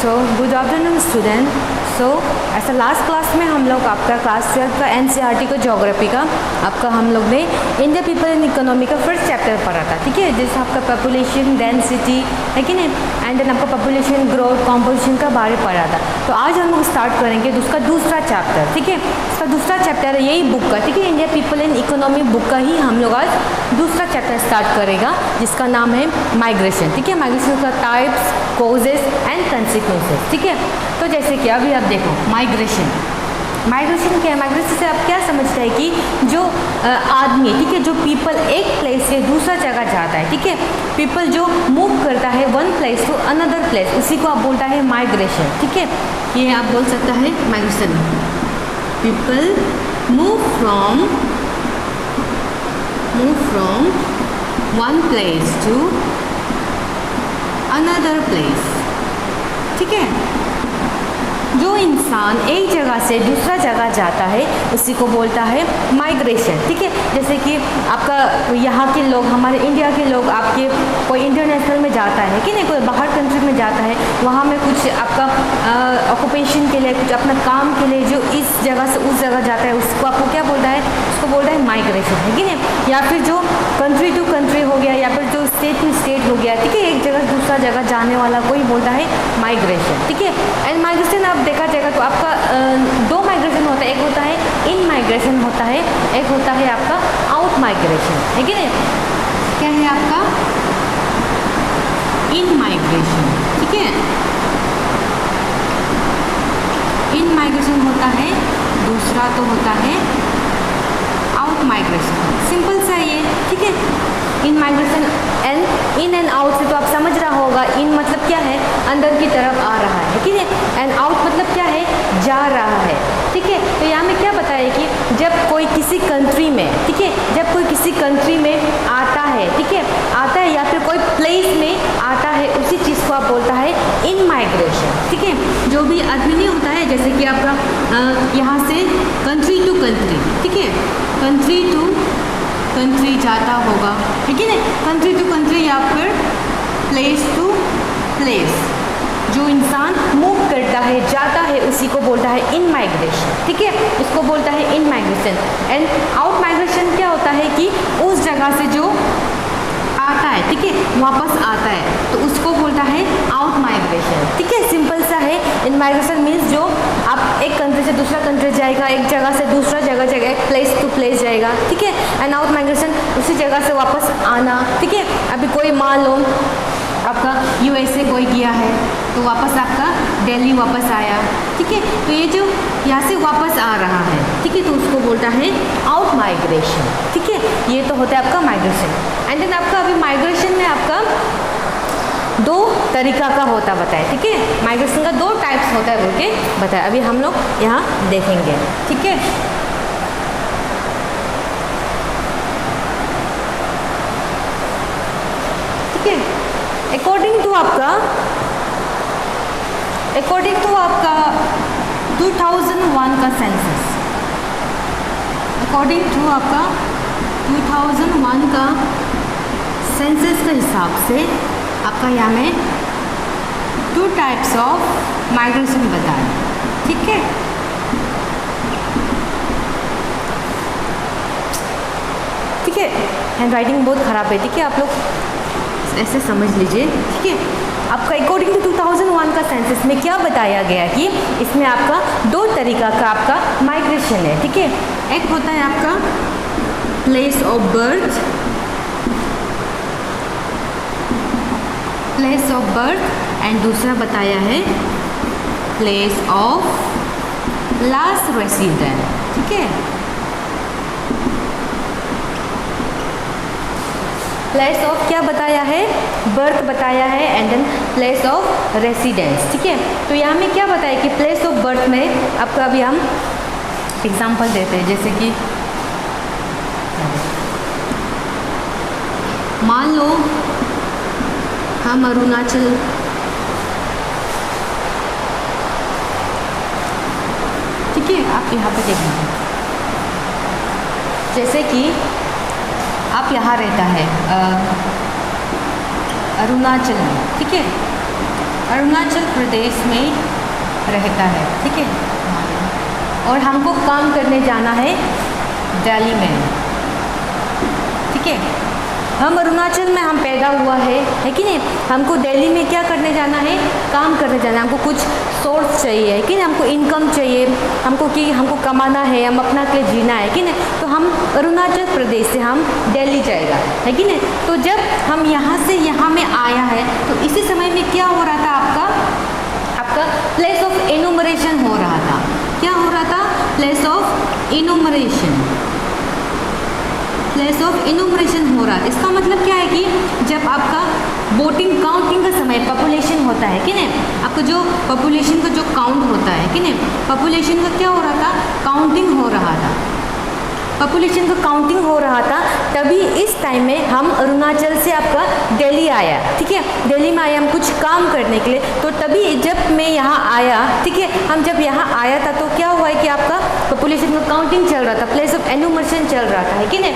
सो good afternoon student. So ऐसा last class में हम लोग आपका क्लास 12 का एनसीईआरटी का ज्योग्राफी का आपका हम लोग ने इंडिया पीपल एंड इकोनॉमी का फर्स्ट चैप्टर पढ़ा था, ठीक है। जैसे आपका पॉपुलेशन डेंसिटी है कि नहीं, एंड देन आपका पॉपुलेशन ग्रोथ कॉम्पोजिशन का बारे पढ़ा था। तो आज हम लोग स्टार्ट करेंगे उसका दूसरा चैप्टर, ठीक है। इसका दूसरा चैप्टर है यही बुक का, ठीक है। India people and economy book का ही हम लोग आज दूसरा चैप्टर स्टार्ट करेगा जिसका नाम है माइग्रेशन, ठीक है। माइग्रेशन का टाइप्स, कॉजेस एंड कंसिक्वेंसेस, ठीक है। तो जैसे कि अभी आप देखो माइग्रेशन क्या है। माइग्रेशन से आप क्या समझते हैं कि जो आदमी, ठीक है, जो पीपल एक प्लेस से दूसरा जगह जाता है, ठीक है। पीपल जो मूव करता है one place to another place, उसी को आप बोलता है माइग्रेशन, ठीक है। ये आप बोल सकता है migration. People move from one place to another place, ठीक है। जो इंसान एक जगह से दूसरा जगह जाता है उसी को बोलता है माइग्रेशन, ठीक है। जैसे कि आपका यहाँ के लोग, हमारे इंडिया के लोग आपके कोई इंटरनेशनल में जाता है कि नहीं, कोई बाहर कंट्री में जाता है, वहाँ में कुछ आपका ऑक्यूपेशन के लिए, कुछ अपना काम के लिए जो इस जगह से उस जगह जाता है उसको आपको क्या बोलता है, उसको बोलता है माइग्रेशन, है कि नहीं। या फिर जो कंट्री टू कंट्री हो गया, या फिर जो स्टेट टू स्टेट हो गया, ठीक है, एक जगह से दूसरा जगह जाने वाला कोई बोलता है माइग्रेशन, ठीक है। एंड माइग्रेशन आप देखा जाएगा तो आपका दो माइग्रेशन होता है, एक होता है इन माइग्रेशन होता है, एक होता है आपका आउट माइग्रेशन, है कि नहीं। क्या है आपका इन माइग्रेशन, ठीक है। इन माइग्रेशन होता है, दूसरा तो होता है आउट माइग्रेशन। सिंपल सा ये, ठीक है। इन migration and in and out से तो आप समझ रहा होगा, इन मतलब क्या है, अंदर की तरफ आ रहा है, ठीक है। एंड आउट मतलब क्या है, जा रहा है, ठीक है। तो यहाँ में क्या बताया कि जब कोई किसी कंट्री में, ठीक है, जब कोई किसी कंट्री में आता है, ठीक है, आता है या फिर कोई प्लेस में आता है, उसी चीज़ को आप बोलता है इन माइग्रेशन, ठीक है। जो भी आदमी नहीं होता है, जैसे कि आपका यहाँ से कंट्री टू कंट्री, ठीक है, कंट्री टू कंट्री जाता होगा, ठीक है ना, कंट्री टू कंट्री या फिर प्लेस टू प्लेस जो इंसान मूव करता है, जाता है, उसी को बोलता है इन माइग्रेशन, ठीक है। इसको बोलता है इन माइग्रेशन। एंड आउट माइग्रेशन क्या होता है कि उस जगह से जो आता है, ठीक है, वापस आता है, तो उसको बोलता है आउट माइग्रेशन, ठीक है। सिंपल सा है। इन माइग्रेशन मीन्स जो आप एक कंट्री से दूसरा कंट्री जाएगा, एक जगह से दूसरा जगह जाएगा, एक प्लेस टू प्लेस जाएगा, ठीक है। एंड आउट माइग्रेशन उसी जगह से वापस आना, ठीक है। अभी कोई मान लो आपका यूएसए कोई गया है तो वापस आपका दिल्ली वापस आया, ठीक है। तो ये जो यहाँ से वापस आ रहा है, ठीक है, तो उसको बोलता है आउट माइग्रेशन, ठीक है। ये तो होता है आपका माइग्रेशन। एंड देन आपका अभी माइग्रेशन में आपका दो तरीका का होता बताया, ठीक है। माइग्रेशन का दो टाइप्स होता है बोल के बताया, अभी हम लोग यहाँ देखेंगे, ठीक है। ठीक है। अकॉर्डिंग टू आपका 2001 का सेंसस, अकॉर्डिंग टू आपका 2001 का सेंसस के हिसाब से आपका यहाँ में टू टाइप्स ऑफ माइग्रेशन बताया, ठीक है। ठीक है, हैंड राइटिंग बहुत ख़राब है, ठीक है, आप लोग ऐसे समझ लीजिए, ठीक है। आपका अकॉर्डिंग टू 2001 का सेंसस में क्या बताया गया कि इसमें आपका दो तरीका का आपका माइग्रेशन है, ठीक है। एक होता है आपका प्लेस ऑफ बर्थ, एंड दूसरा बताया है प्लेस ऑफ लास्ट रेसिडेंट, ठीक है। प्लेस ऑफ क्या बताया है, बर्थ बताया है, and then place of residence, ठीक है। तो यहाँ में क्या बताया कि प्लेस ऑफ बर्थ में आपका अभी हम एग्जांपल देते हैं, जैसे कि मान लो हम अरुणाचल, ठीक है, आप यहाँ पे देख लीजिए, जैसे कि आप यहाँ रहता है अरुणाचल में, ठीक है। अरुणाचल प्रदेश में रहता है, ठीक है। और हमको काम करने जाना है दिल्ली में, ठीक है। हम अरुणाचल में हम पैदा हुआ है कि नहीं। हमको दिल्ली में क्या करने जाना है, काम करने जाना है। हमको कुछ सोर्स चाहिए है कि नहीं, हमको इनकम चाहिए, हमको कमाना है, हम अपना के लिए जीना है कि नहीं। तो हम अरुणाचल प्रदेश से हम दिल्ली जाएगा है कि नहीं। तो जब हम यहाँ से यहाँ में आया है तो इसी समय में क्या हो रहा था, आपका प्लेस ऑफ इनुमरेशन हो रहा था। क्या हो रहा था, place of enumeration, place of enumeration हो रहा है। इसका मतलब क्या है कि जब आपका वोटिंग काउंटिंग का समय पॉपुलेशन होता है कि नहीं, आपका जो पॉपुलेशन का जो काउंट होता है कि नहीं, पॉपुलेशन का क्या हो रहा था, काउंटिंग हो रहा था, पॉपुलेशन का काउंटिंग हो रहा था। तभी इस टाइम में हम अरुणाचल से आपका दिल्ली आया, ठीक है। दिल्ली में आया हम कुछ काम करने के लिए। तो तभी जब मैं यहाँ आया, ठीक है, हम जब यहाँ आया था तो क्या हुआ है कि आपका पॉपुलेशन का काउंटिंग चल रहा था, प्लेस ऑफ एनुमरेशन चल रहा था है कि नहीं।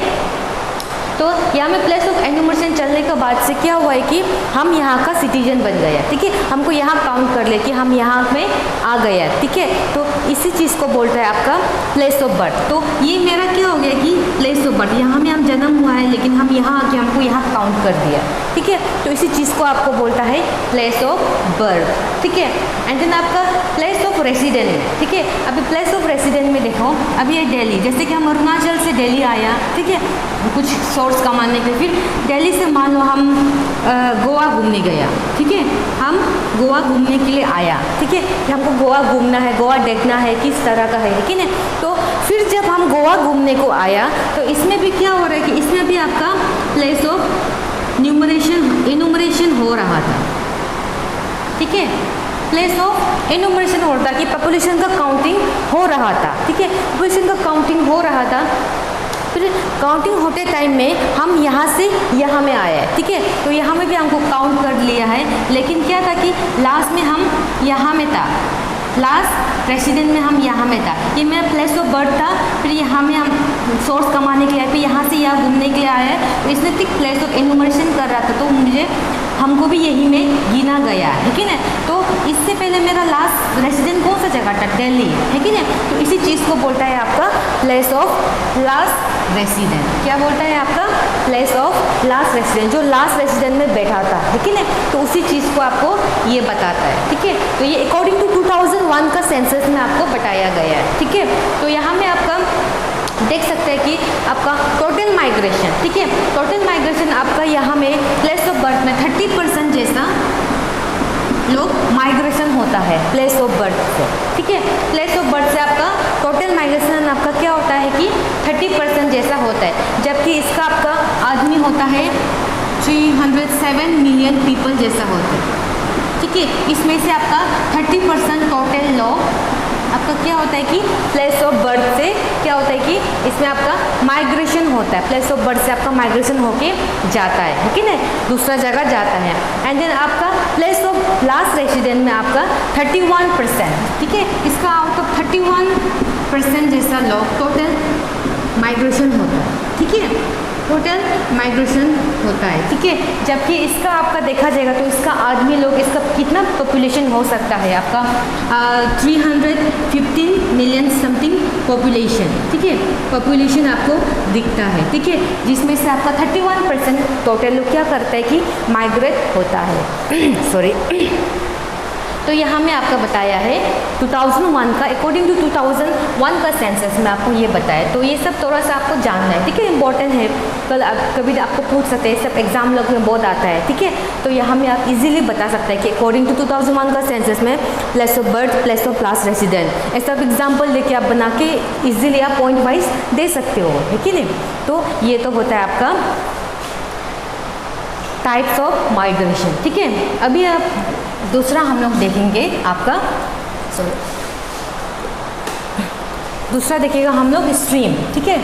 तो यहाँ में प्लेस ऑफ एनुमरेशन चलने के बाद से क्या हुआ है कि हम यहाँ का सिटीजन बन गया, ठीक है। हमको यहाँ काउंट कर ले कि हम यहाँ में आ गया, ठीक है। तो इसी चीज़ को बोलता है आपका प्लेस ऑफ बर्थ। तो ये मेरा क्या हो गया कि प्लेस ऑफ बर्थ, यहाँ में हम जन्म हुआ है लेकिन हम यहाँ आके हमको यहाँ काउंट कर दिया, ठीक है। तो इसी चीज़ को आपको बोलता है प्लेस ऑफ बर्थ, ठीक है। एंड देन आपका प्लेस ऑफ रेसिडेंट, ठीक है। अभी प्लेस ऑफ रेसिडेंट में देखो, अभी ये दिल्ली, जैसे कि हम अरुणाचल से दिल्ली आया, ठीक है, कुछ सोर्स कमाने के लिए। फिर दिल्ली से मान लो हम गोवा घूमने गया, ठीक है, हम गोवा घूमने के लिए आया, ठीक है, कि हमको गोवा घूमना है, गोवा देखना है, किस तरह का है कि नहीं। तो फिर जब हम गोवा घूमने को आया तो इसमें भी क्या हो रहा है कि इसमें भी आपका प्लेस ऑफ इनुमरेशन हो रहा था, ठीक है। प्लेस ऑफ इनुमरेशन हो रहा था कि पॉपुलेशन का काउंटिंग हो रहा था, ठीक है, पॉपुलेशन का काउंटिंग हो रहा था। फिर काउंटिंग होते टाइम में हम यहाँ से यहाँ में आए, ठीक है। तो यहाँ में भी हमको काउंट कर लिया है, लेकिन क्या था कि लास्ट में हम यहाँ में था, लास्ट रेसिडेंट में हम यहाँ में था। ये मेरा प्लेस ऑफ बर्थ था। फिर यहाँ में हम सोर्स कमाने के लिए आए, फिर यहाँ से यहाँ घूमने के लिए आया है। तो इसने ठीक प्लेस ऑफ इनुमरेशन कर रहा था, तो हमको भी यही में गिना गया है कि नहीं। तो इससे पहले मेरा लास्ट रेसिडेंट कौन सा जगह था, दिल्ली है कि नहीं। तो इसी चीज़ को बोलता है आपका प्लेस ऑफ लास्ट रेसिडेंट। क्या बोलता है आपका, प्लेस ऑफ लास्ट रेसिडेंट, जो लास्ट रेसिडेंट में बैठा था है कि नहीं। तो उसी चीज़ को आपको ये बताता है, ठीक है। तो ये अकॉर्डिंग टू 2001 का सेंसस में आपको बताया गया है, ठीक है। तो यहाँ में आपका देख सकते हैं कि आपका टोटल माइग्रेशन, ठीक है, टोटल माइग्रेशन आपका यहाँ में प्लेस ऑफ बर्थ में 30% जैसा लोग माइग्रेशन होता है प्लेस ऑफ बर्थ से, ठीक है। प्लेस ऑफ बर्थ से आपका टोटल माइग्रेशन आपका क्या होता है कि 30% जैसा होता है, जबकि इसका आपका आदमी होता है 307 मिलियन पीपल जैसा होता है, ठीक है। इसमें से आपका 30% टोटल लोग आपका क्या होता है कि प्लेस ऑफ बर्थ से क्या होता है कि इसमें आपका माइग्रेशन होता है, प्लेस ऑफ बर्थ से आपका माइग्रेशन होके जाता है कि नहीं, दूसरा जगह जाता है। एंड देन आपका प्लेस ऑफ लास्ट रेसिडेंट में आपका 31%, ठीक है। इसका आउट ऑफ 31% जैसा लोग टोटल माइग्रेशन होता है, ठीक है, टोटल माइग्रेशन होता है, ठीक है। जबकि इसका आपका देखा जाएगा तो इसका आदमी लोग, इसका कितना पॉपुलेशन हो सकता है आपका 315 मिलियन समथिंग पॉपुलेशन, ठीक है, पॉपुलेशन आपको दिखता है, ठीक है, जिसमें से आपका 31% टोटल लोग क्या करता है कि माइग्रेट होता है सॉरी। तो यहाँ में आपका बताया है 2001 का, अकॉर्डिंग टू 2001 का सेंसस में आपको ये बताया। तो ये सब थोड़ा सा आपको जानना है, ठीक है, इंपॉर्टेंट है, कल कभी आपको पूछ सकते हैं, सब एग्जाम लोग में बहुत आता है, ठीक है। तो यहाँ में आप इजीली बता सकते हैं कि अकॉर्डिंग टू 2001 का सेंसस में place of birth, place of last resident, ऐसा एग्जाम्पल लेके आप बना के इजीली आप पॉइंट वाइज दे सकते हो, है कि नहीं। तो ये तो होता है आपका टाइप्स ऑफ माइग्रेशन, ठीक है। अभी आप दूसरा हम लोग देखेंगे आपका, दूसरा देखिएगा हम लोग स्ट्रीम, ठीक है,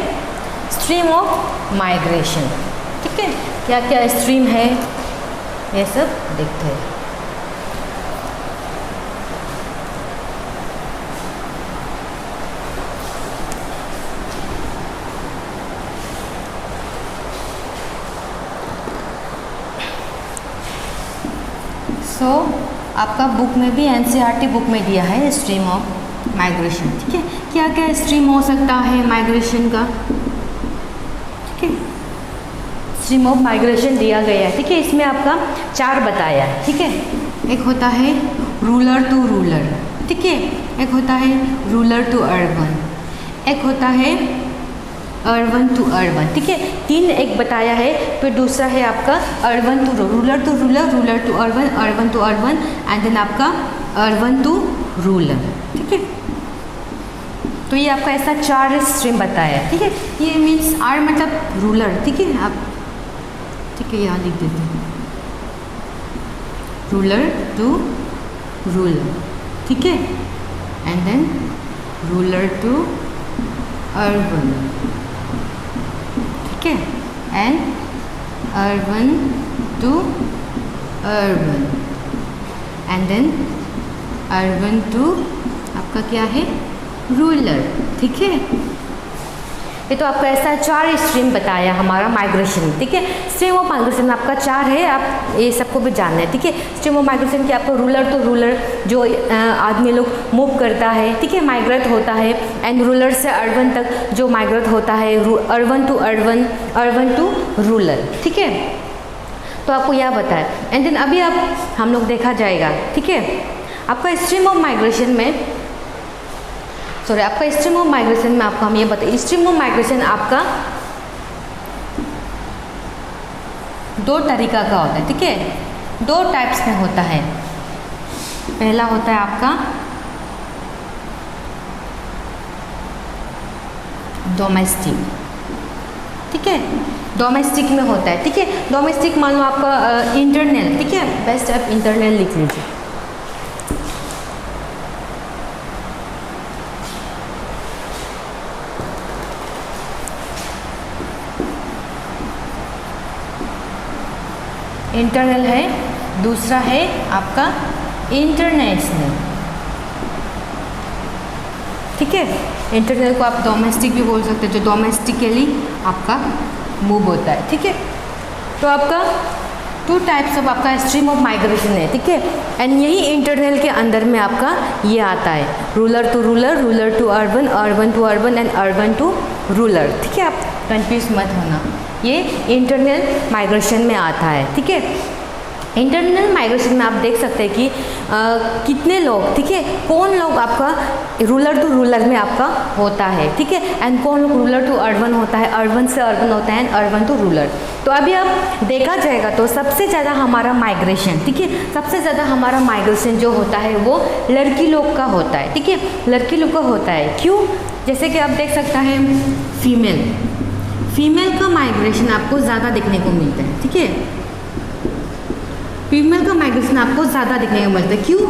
स्ट्रीम ऑफ माइग्रेशन, ठीक है। क्या क्या स्ट्रीम है ये सब देखते हैं। सो आपका बुक में भी एनसीईआरटी बुक में दिया है स्ट्रीम ऑफ माइग्रेशन। ठीक है, क्या क्या स्ट्रीम हो सकता है माइग्रेशन का। ठीक है, स्ट्रीम ऑफ माइग्रेशन दिया गया है। ठीक है, इसमें आपका 4 बताया है। ठीक है, एक होता है रूरल टू रूरल। ठीक है, एक होता है रूरल टू अर्बन, एक होता है अर्बन टू अर्बन। ठीक है, 3 एक बताया है। फिर दूसरा है आपका urban to rural to rural, rural to urban, urban to urban and then आपका अर्बन टू रूरल। ठीक है, तो ये आपका ऐसा 4 स्ट्रीम बताया है। ठीक है, ये मीन्स आर मतलब रूरल। ठीक है, आप ठीक है यहाँ लिख देते हैं रूरल टू रूरल। ठीक है, and then rural to urban. ठीक है, and urban to urban and then urban to आपका क्या है रूरल। ठीक है, ये तो आपका ऐसा 4 स्ट्रीम बताया हमारा माइग्रेशन। ठीक है, स्ट्रीम ऑफ माइग्रेशन आपका 4 है, आप ये सबको भी जानना है। ठीक है, स्ट्रीम ऑफ माइग्रेशन की आपको रूरल टू रूरल जो आदमी लोग मूव करता है। ठीक है, माइग्रेट होता है, एंड रूरल से अर्बन तक जो माइग्रेट होता है, urban to urban, urban to rural. ठीक है, तो आपको यह बताया। एंड देन अभी आप हम लोग देखा जाएगा। ठीक है, आपका स्ट्रीम ऑफ माइग्रेशन में आपका स्ट्रीम ऑफ माइग्रेशन में आपको हम ये बताइए, स्ट्रीम ऑफ माइग्रेशन आपका 2 तरीका का होता है। ठीक है, 2 टाइप्स में होता है। पहला होता है आपका डोमेस्टिक। ठीक है, डोमेस्टिक में होता है। ठीक है, डोमेस्टिक मान लो आपका इंटरनल। ठीक है, बेस्ट आप इंटरनल लिख लीजिए। इंटरनल है, दूसरा है आपका इंटरनेशनल। ठीक है, इंटरनल को आप डोमेस्टिक भी बोल सकते हैं, जो डोमेस्टिकली आपका मूव होता है। ठीक है, तो आपका 2 टाइप्स ऑफ आपका स्ट्रीम ऑफ माइग्रेशन है। ठीक है, एंड यही इंटरनल के अंदर में आपका ये आता है rural to rural, rural to urban, urban to urban and urban to rural. ठीक है, आप कंफ्यूज मत होना, ये इंटरनल माइग्रेशन में आता है। ठीक है, इंटरनल माइग्रेशन में आप देख सकते हैं कि कितने लोग, ठीक है, कौन लोग आपका रूरल टू रूरल में आपका होता है। ठीक है, एंड कौन लोग रूरल टू अर्बन होता है, अर्बन से अर्बन होता है, एंड अर्बन टू रूरल। तो अभी आप देखा जाएगा तो सबसे ज़्यादा हमारा माइग्रेशन, ठीक है, सबसे ज़्यादा हमारा माइग्रेशन जो होता है वो लड़की लोग का होता है। ठीक है, लड़की लोग का होता है। क्यों? जैसे कि आप देख सकता है फीमेल का माइग्रेशन आपको ज़्यादा देखने को मिलता है। ठीक है, फीमेल का माइग्रेशन आपको ज़्यादा देखने को मिलता है। क्यों?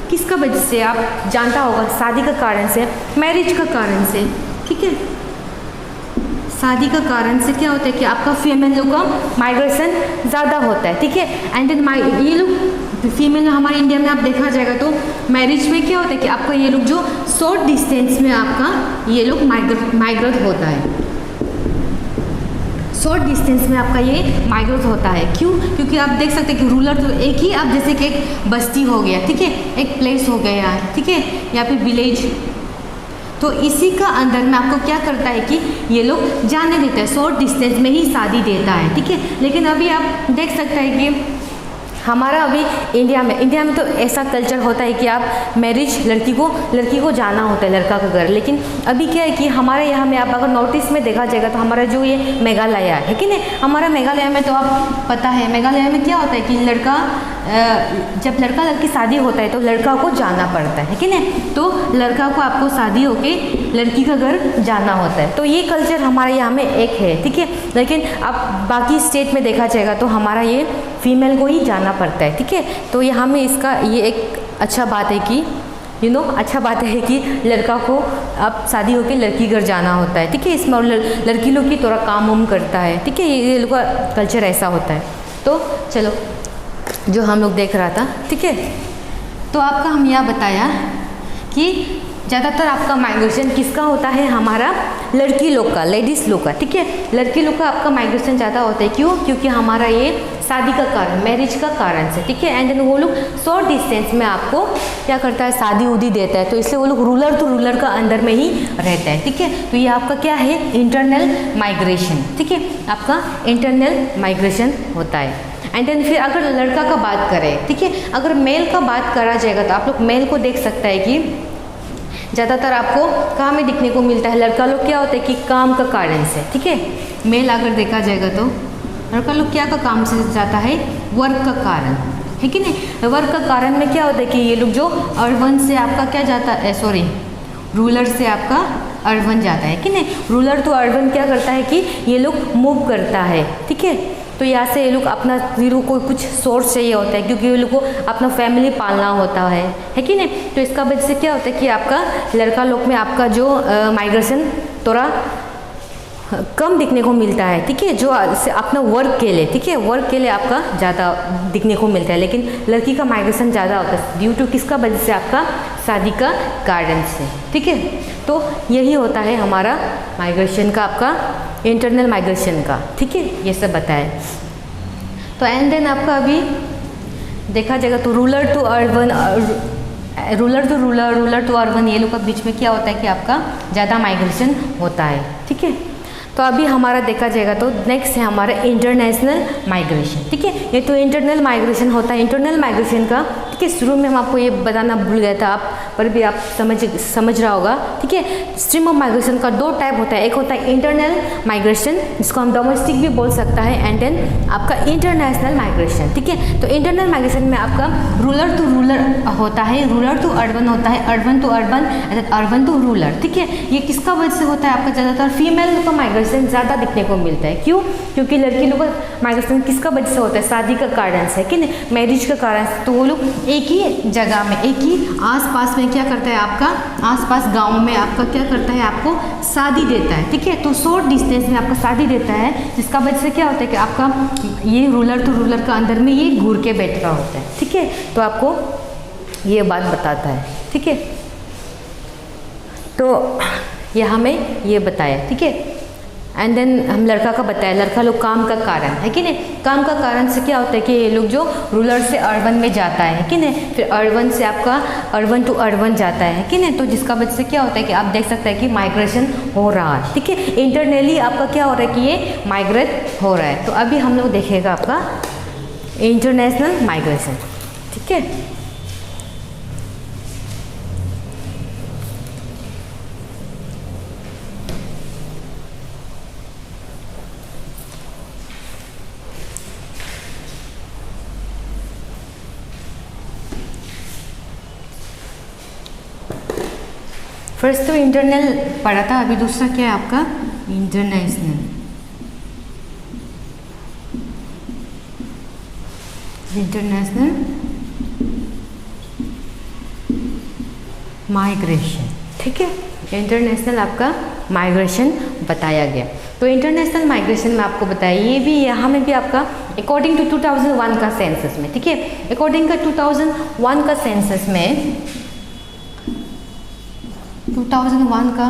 किसका वजह से? आप जानता होगा, शादी का कारण से, मैरिज का कारण से। ठीक है, शादी का कारण से क्या होता है कि आपका फीमेल लोग का माइग्रेशन ज़्यादा होता है। ठीक है, एंड देन ये लोग फीमेल हमारे इंडिया में आप देखा जाएगा तो मैरिज में क्या होता है कि आपका ये लोग जो शॉर्ट डिस्टेंस में आपका ये लोग माइग्रेट होता है, शॉर्ट डिस्टेंस में आपका ये माइग्रेट होता है। क्यों? क्योंकि आप देख सकते हैं कि रूरल तो एक ही, आप जैसे कि एक बस्ती हो गया, ठीक है, एक प्लेस हो गया है, ठीक है, या फिर विलेज, तो इसी का अंदर में आपको क्या करता है कि ये लोग जाने देते हैं, शॉर्ट डिस्टेंस में ही शादी देता है। ठीक है, लेकिन अभी आप देख सकते हैं कि हमारा अभी इंडिया में तो ऐसा कल्चर होता है कि आप मैरिज लड़की को जाना होता है, लड़का का घर। लेकिन अभी क्या है कि हमारे यहाँ में आप अगर नोटिस में देखा जाएगा तो हमारा जो ये मेघालय है कि नहीं, हमारा मेघालय में तो आप पता है मेघालय में क्या होता है कि जब लड़का लड़की शादी होता है तो लड़का को जाना पड़ता है कि नहीं, तो लड़का को आपको शादी होके लड़की का घर जाना होता है। तो ये कल्चर हमारे यहाँ में एक है। ठीक है, लेकिन अब बाकी स्टेट में देखा जाएगा तो हमारा ये फीमेल को ही जाना पड़ता है। ठीक है, तो यहाँ में इसका ये एक अच्छा बात है कि अच्छा बात है कि लड़का को अब शादी होकर लड़की घर जाना होता है। ठीक है, इसमें लड़की लोग की थोड़ा काम वाम करता है। ठीक है, ये लोग का कल्चर ऐसा होता है। तो चलो, जो हम लोग देख रहा था, ठीक है, तो आपका हम यह बताया कि ज़्यादातर आपका माइग्रेशन किसका होता है, हमारा लड़की लोग का, लेडीज़ लोग का, ठीक है। लड़की लोग का आपका माइग्रेशन ज़्यादा होता है, क्यों? क्योंकि हमारा ये शादी का कारण, मैरिज का कारण से, ठीक है। एंड देन वो लोग शॉर्ट डिस्टेंस में आपको क्या करता है, शादी उदी देता है, तो इसलिए वो लोग रूलर टू रूलर का अंदर में ही रहता है, ठीक है। तो ये आपका क्या है, इंटरनल माइग्रेशन, ठीक है, आपका इंटरनल माइग्रेशन होता है। एंड देन फिर अगर लड़का का बात करें, ठीक है, अगर मेल का बात करा जाएगा तो आप लोग मेल को देख सकता है कि ज़्यादातर आपको कहाँ में दिखने को मिलता है, लड़का लोग क्या होता है कि काम का कारण से, ठीक है। मेल अगर देखा जाएगा तो लड़का लोग क्या का काम से जाता है, वर्क का कारण, है कि नहीं। वर्क का कारण में क्या होता है कि ये लोग जो अर्बन से आपका क्या जाता है, सॉरी रूलर से आपका अर्बन जाता है कि नहीं। रूलर तो अर्बन क्या करता है कि ये लोग मूव करता है, ठीक है। तो यहाँ से ये लोग अपना जीरो को कुछ सोर्स चाहिए होता है, क्योंकि ये लोग को अपना फैमिली पालना होता है कि नहीं। तो इसका वजह से क्या होता है कि आपका लड़का लोग में आपका जो माइग्रेशन थोड़ा कम दिखने को मिलता है, ठीक है, जो अपना वर्क के लिए, ठीक है, वर्क के लिए आपका ज़्यादा दिखने को मिलता है। लेकिन लड़की का माइग्रेशन ज़्यादा होता है ड्यू टू किसका वजह से, आपका शादी का कारण से, ठीक है। तो यही होता है हमारा माइग्रेशन का, आपका इंटरनल माइग्रेशन का, ठीक है, ये सब बताएं। तो एंड देन आपका अभी देखा जाएगा तो rural to urban, rural to rural, rural to urban, ये लोग का बीच में क्या होता है कि आपका ज़्यादा माइग्रेशन होता है, ठीक है। तो अभी हमारा देखा जाएगा तो नेक्स्ट है हमारा इंटरनेशनल माइग्रेशन, ठीक है। ये तो इंटरनल माइग्रेशन होता है। इंटरनल माइग्रेशन का, ठीक है, शुरू में हम आपको ये बताना भूल गया था, आप पर भी आप समझ रहा होगा, ठीक है। स्ट्रीम ऑफ माइग्रेशन का दो टाइप होता है, एक होता है इंटरनल माइग्रेशन, जिसको हम डोमेस्टिक भी बोल सकता है, एंड देन आपका इंटरनेशनल माइग्रेशन, ठीक है। तो इंटरनल माइग्रेशन में आपका रूलर टू रूलर होता है, रूलर टू अर्बन होता है, urban to urban, urban to rural, ठीक है। ये किसका वजह से होता है, आपका ज़्यादातर फीमेल का माइग्रेशन ज़्यादा दिखने को मिलता है, क्यों? क्योंकि लड़की लोग का माइग्रेशन किसका वजह से होता है, शादी का कारण से, कि नहीं, मैरिज का कारण से। तो वो लोग एक ही जगह में, एक ही आसपास में क्या करता है, आपका आसपास गांव में आपका क्या करता है, आपको शादी देता है, ठीक है। तो शॉर्ट डिस्टेंस में आपको शादी देता है, जिसका वजह से क्या होता है कि आपका ये रूलर टू रूलर का अंदर में ये घूर के बैठ रहा होता है, ठीक है। तो आपको ये बात बताता है, ठीक है। तो यह हमें ये बताया, ठीक है। एंड देन हम लड़का का बताया, लड़का लोग काम का कारण, है कि नहीं। काम का कारण से क्या होता है कि ये लोग जो रूरल से अर्बन में जाता है कि नहीं, फिर अर्बन से आपका अर्बन टू अर्बन जाता है कि नहीं। तो जिसका वजह से क्या होता है कि आप देख सकते हैं कि माइग्रेशन हो रहा है, ठीक है। इंटरनली आपका क्या हो रहा है कि ये माइग्रेट हो रहा है। तो अभी हम लोग देखेगा आपका इंटरनेशनल माइग्रेशन, ठीक है। फर्स्ट तो इंटरनल पढ़ा था, अभी दूसरा क्या है आपका इंटरनेशनल। इंटरनेशनल माइग्रेशन, ठीक है। इंटरनेशनल आपका माइग्रेशन बताया गया। तो इंटरनेशनल माइग्रेशन में आपको बताया, ये भी यहाँ में भी आपका अकॉर्डिंग टू 2001 का सेंसस में, ठीक है। अकॉर्डिंग का 2001 का सेंसस में, 2001 का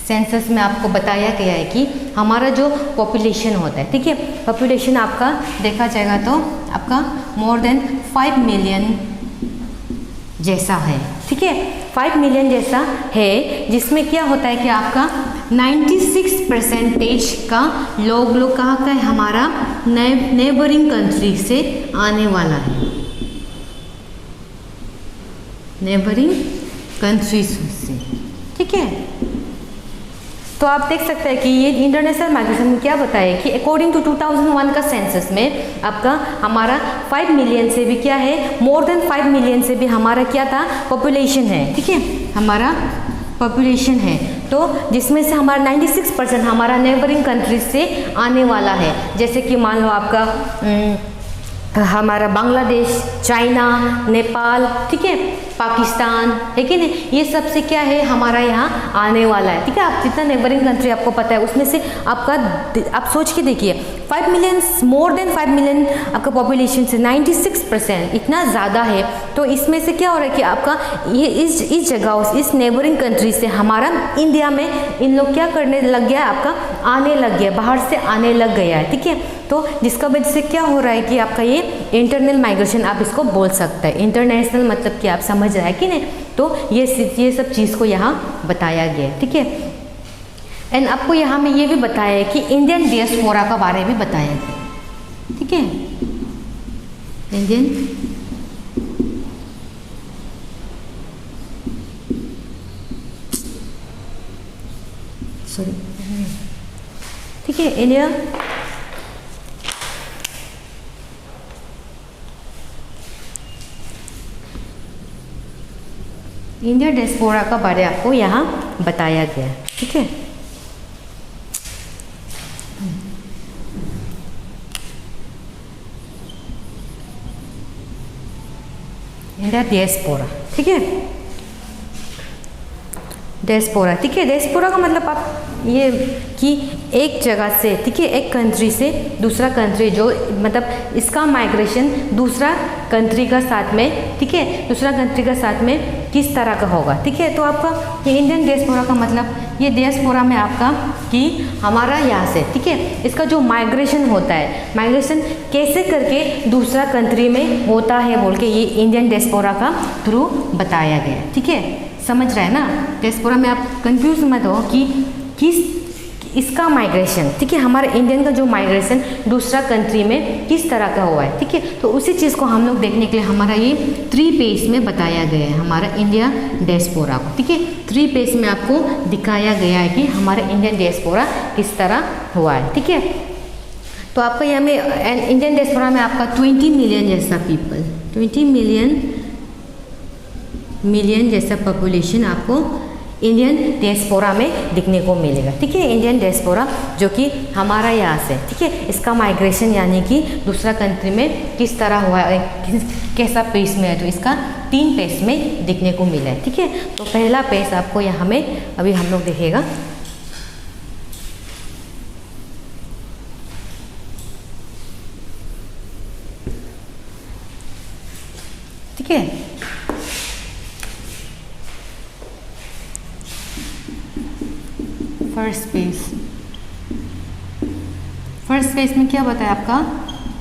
सेंसस में आपको बताया गया है कि हमारा जो पॉपुलेशन होता है, ठीक है, पॉपुलेशन आपका देखा जाएगा तो आपका मोर देन 5 मिलियन जैसा है, ठीक है। 5 मिलियन जैसा है, जिसमें क्या होता है कि आपका 96% का लोग कहाँ का है, हमारा नेबरिंग कंट्री से आने वाला है, नेबरिंग कंट्रीज से, ठीक है। तो आप देख सकते हैं कि ये इंटरनेशनल माइग्रेशन में क्या बताया कि अकॉर्डिंग टू 2001 का सेंसस में आपका हमारा 5 मिलियन से भी क्या है, मोर देन 5 मिलियन से भी हमारा क्या था, पॉपुलेशन है, ठीक है, हमारा पॉपुलेशन है। तो जिसमें से हमारा 96% हमारा नेबरिंग कंट्रीज से आने वाला है। जैसे कि मान लो आपका हमारा बांग्लादेश, चाइना, नेपाल, ठीक है, पाकिस्तान, है कि नहीं, ये सब से क्या है हमारा यहाँ आने वाला है। ठीक है, आप जितना नेबरिंग कंट्री आपको पता है उसमें से आपका, आप सोच के देखिए 5 मिलियन, मोर देन 5 मिलियन आपका पॉपुलेशन से 96%, इतना ज़्यादा है। तो इसमें से क्या हो रहा है कि आपका ये इस जगह, इस नेबरिंग कंट्री से हमारा इंडिया में इन लोग क्या करने लग गया, आपका आने लग गया, बाहर से आने लग गया है। ठीक है, तो जिसका वजह से क्या हो रहा है कि आपका ये इंटरनल माइग्रेशन आप इसको बोल सकते हैं। इंटरनेशनल मतलब कि आप समझ रहे हैं कि नहीं। तो ये सब चीज़ को यहाँ बताया गया है। ठीक है, एंड आपको यहाँ में ये भी बताया है कि इंडियन डियास्पोरा का बारे में बताया गया। ठीक है, इंडियन ठीक है, इंडिया डियास्पोरा का बारे आपको यहाँ बताया गया। ठीक है, इंडिया डियास्पोरा। ठीक है, डियास्पोरा। ठीक है, डियास्पोरा का मतलब आप ये कि एक जगह से, ठीक है, एक कंट्री से दूसरा कंट्री, जो मतलब इसका माइग्रेशन दूसरा कंट्री का साथ में, ठीक है, दूसरा कंट्री का साथ में किस तरह का होगा। ठीक है, तो आपका ये इंडियन डियास्पोरा का मतलब, ये डियास्पोरा में आपका कि हमारा यहाँ से, ठीक है, इसका जो माइग्रेशन होता है, माइग्रेशन कैसे करके दूसरा कंट्री में होता है बोल के ये इंडियन डियास्पोरा का थ्रू बताया गया। ठीक है, समझ रहे हैं ना। डियास्पोरा में आप कंफ्यूज मत हो कि किस इसका माइग्रेशन, ठीक है, हमारे इंडियन का जो माइग्रेशन दूसरा कंट्री में किस तरह का हुआ है। ठीक है, तो उसी चीज़ को हम लोग देखने के लिए हमारा ये 3 पेज में बताया गया है हमारा इंडिया डियास्पोरा को। ठीक है, 3 पेज में आपको दिखाया गया है कि हमारा इंडियन डियास्पोरा किस तरह हुआ है। ठीक है, तो आपका यहाँ में इंडियन डियास्पोरा में आपका 20 मिलियन जैसा पीपल, 20 मिलियन जैसा पॉपुलेशन आपको इंडियन डियास्पोरा में दिखने को मिलेगा। ठीक है, इंडियन डियास्पोरा जो कि हमारा यहाँ से, ठीक है, इसका माइग्रेशन यानी कि दूसरा कंट्री में किस तरह हुआ है, कैसा पेस में है, तो इसका 3 पेज में दिखने को मिला है। ठीक है, तो पहला पेज आपको यहाँ में अभी हम लोग देखेगा। ठीक है, फर्स्ट पेज में क्या बताया, आपका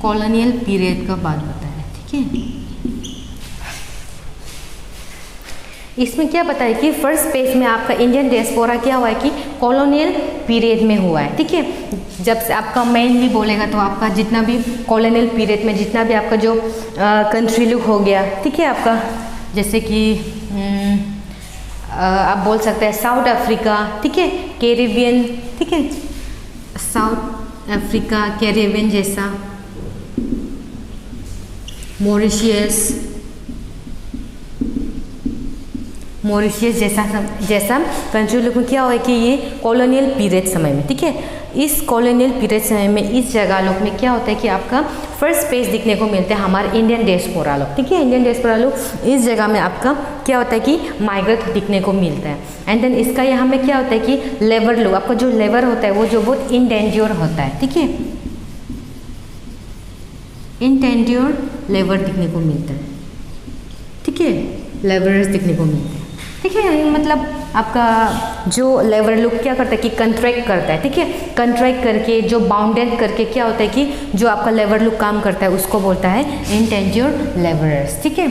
कॉलोनियल पीरियड का बात बताया। ठीक है, इसमें क्या बताया कि फर्स्ट पेज में आपका इंडियन डियास्पोरा क्या हुआ है कि कॉलोनियल पीरियड में हुआ है। ठीक है, जब से आपका मेनली बोलेगा तो आपका जितना भी कॉलोनियल पीरियड में जितना भी आपका जो कंट्री लुक हो गया, ठीक है, आपका जैसे कि आप बोल सकते हैं साउथ अफ्रीका, ठीक है, कैरिबियन, ठीक है, साउथ अफ्रीका, कैरिबियन जैसा, मॉरिशियस जैसा कंट्री लोग में क्या हुआ है कि ये कॉलोनियल पीरियड समय में, ठीक है, इस कॉलोनियल पीरियड समय में इस जगह लोग में क्या होता है कि आपका फर्स्ट पेज दिखने को मिलते हैं हमारे इंडियन डियास्पोरा लोग। ठीक है, इंडियन डियास्पोरा लोग इस जगह में आपका क्या होता है कि माइग्रेट दिखने को मिलता है। एंड देन इसका यहाँ में क्या होता है कि लेबर लोग, आपका जो लेबर होता है वो जो बहुत इंडेंजर होता है। ठीक है, इंडेंजर लेबर दिखने को मिलता है। ठीक है, लेबरर्स दिखने को मिलते हैं। ठीक है, मतलब आपका जो लेबर लोग क्या करता है कि कंट्रैक्ट करता है। ठीक है, कंट्रैक्ट करके जो बाउंडेड करके क्या होता है कि जो आपका लेबर लोग काम करता है उसको बोलता है इंडेंजर्ड लेबरर्स। ठीक है,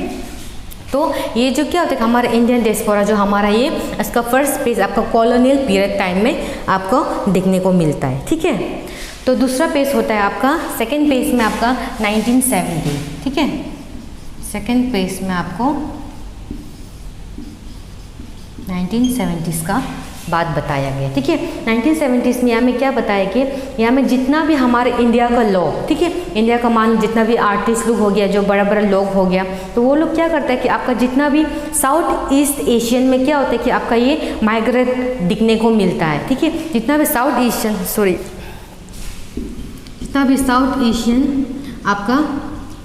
तो ये जो क्या होता है हमारा इंडियन डियास्पोरा जो हमारा ये इसका फर्स्ट पेज आपका कॉलोनियल पीरियड टाइम में आपको दिखने को मिलता है। ठीक है, तो दूसरा पेज होता है आपका सेकेंड पेज में आपका 1970। ठीक है, सेकेंड पेज में आपको 1970s का बात बताया गया। ठीक है, 1970s में यहाँ में क्या बताया कि यहाँ में जितना भी हमारे इंडिया का लोग, ठीक है, इंडिया का मान जितना भी आर्टिस्ट लोग हो गया, जो बड़ा बड़ा लोग हो गया, तो वो लोग क्या करता है कि आपका जितना भी साउथ ईस्ट एशियन में क्या होता है कि आपका ये माइग्रेट दिखने को मिलता है। ठीक है, जितना भी साउथ एशियन आपका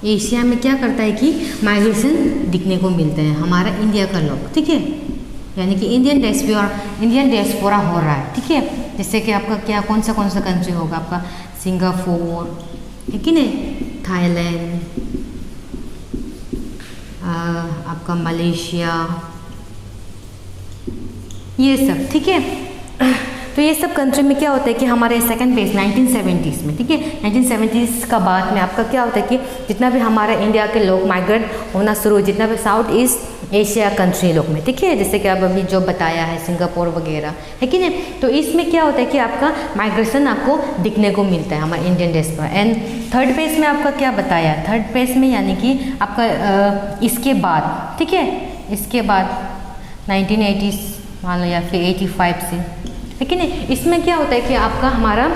एशिया में क्या करता है कि माइग्रेशन दिखने को मिलता है हमारा इंडिया का लोग, ठीक है, यानी कि इंडियन डियास्पोरा हो रहा है, ठीक है। जैसे कि आपका क्या कौन सा कंट्री होगा आपका, सिंगापुर, है कि नहीं, थाईलैंड, आपका मलेशिया, ये सब, ठीक है। तो ये सब कंट्री में क्या होता है कि हमारे सेकंड फेज 1970s में, ठीक है, 1970s का बाद में आपका क्या होता है कि जितना भी हमारा इंडिया के लोग माइग्रेट होना शुरू, जितना भी साउथ ईस्ट एशिया कंट्री लोग में, ठीक है, जैसे कि आप अभी जो बताया है सिंगापुर वगैरह, है कि नहीं। तो इसमें क्या होता है कि आपका माइग्रेशन आपको दिखने को मिलता है हमारे Indian diaspora. And third phase में आपका क्या बताया, थर्ड फेज में यानी कि आपका इसके बाद, ठीक है, इसके बाद 1980s मान लो या फिर 85 से, है कि नहीं। इसमें क्या होता है कि आपका हमारा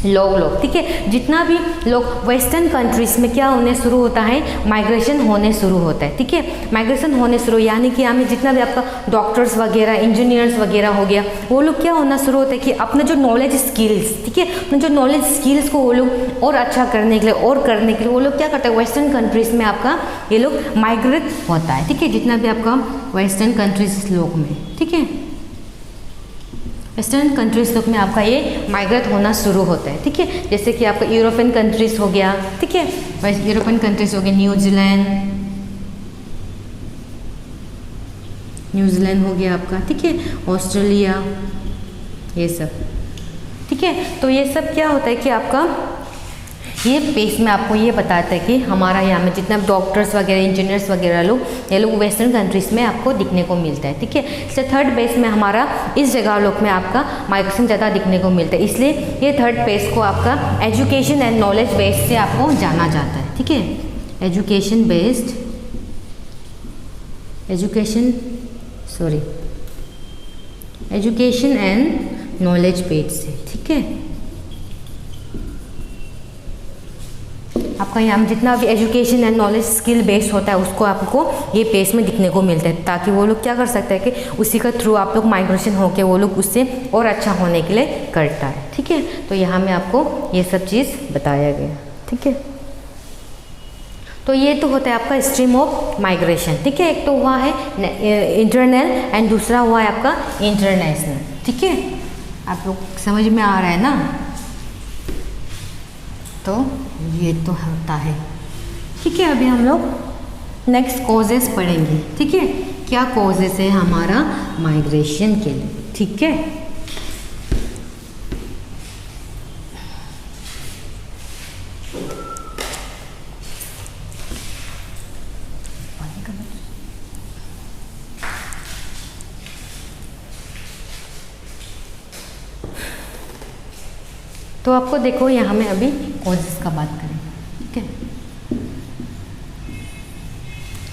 लोग, ठीक है, जितना भी लोग वेस्टर्न कंट्रीज में क्या होने शुरू होता है, माइग्रेशन होने शुरू होता है, ठीक है, माइग्रेशन होने शुरू, यानी कि हमें जितना भी आपका डॉक्टर्स वगैरह, इंजीनियर्स वगैरह हो गया, वो लोग क्या होना शुरू होता है कि अपने जो नॉलेज स्किल्स, ठीक है, अपने जो नॉलेज स्किल्स को वो लोग और अच्छा करने के लिए वो लोग क्या करते हैं, वेस्टर्न कंट्रीज में आपका ये लोग माइग्रेट होता है, ठीक है, जितना भी आपका वेस्टर्न कंट्रीज लोग में, ठीक है, वेस्टर्न कंट्रीज लोग में आपका ये माइग्रेट होना शुरू होता है, ठीक है। जैसे कि आपका यूरोपियन कंट्रीज हो गया, ठीक है, यूरोपियन कंट्रीज हो गया, न्यूजीलैंड हो गया आपका, ठीक है, ऑस्ट्रेलिया, ये सब, ठीक है। तो ये सब क्या होता है कि आपका ये पेज में आपको ये बताता है कि हमारा यहाँ में जितना डॉक्टर्स वगैरह, इंजीनियर्स वगैरह लोग, ये लोग वेस्टर्न कंट्रीज़ में आपको दिखने को मिलता है, ठीक है। इसलिए थर्ड पेज में हमारा इस जगह लोग में आपका माइग्रेशन ज़्यादा दिखने को मिलता है, इसलिए ये थर्ड पेज को आपका एजुकेशन एंड नॉलेज बेस्ड से आपको जाना जाता है, ठीक है, एजुकेशन एंड नॉलेज बेस्ड से, ठीक है। आपका यहाँ जितना भी education and knowledge skill based होता है उसको आपको ये पेज में दिखने को मिलता है, ताकि वो लोग क्या कर सकते हैं कि उसी का थ्रू आप लोग माइग्रेशन होके वो लोग उससे और अच्छा होने के लिए करता है, ठीक है। तो यहाँ में आपको ये सब चीज़ बताया गया, ठीक है। तो ये तो होता है आपका स्ट्रीम ऑफ माइग्रेशन, ठीक है। एक तो हुआ है इंटरनल एंड दूसरा हुआ है आपका इंटरनेशनल, ठीक है। आप लोग समझ में आ रहा है ना। तो ये तो होता है, ठीक है। अभी हम लोग नेक्स्ट कॉजेस पढ़ेंगे, ठीक है, क्या कॉजेस है हमारा माइग्रेशन के लिए, ठीक है। तो आपको देखो यहाँ में अभी कॉजेस का बात करें, ठीक है।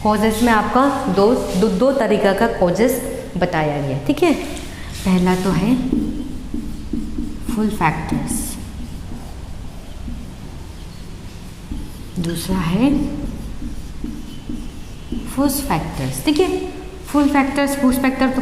कॉजेस में आपका दो तरीका का कॉजेस बताया गया, ठीक है। पहला तो है फुल फैक्टर्स, दूसरा है फूस फैक्टर्स, ठीक है। फुल फैक्टर्स, फूस फैक्टर तो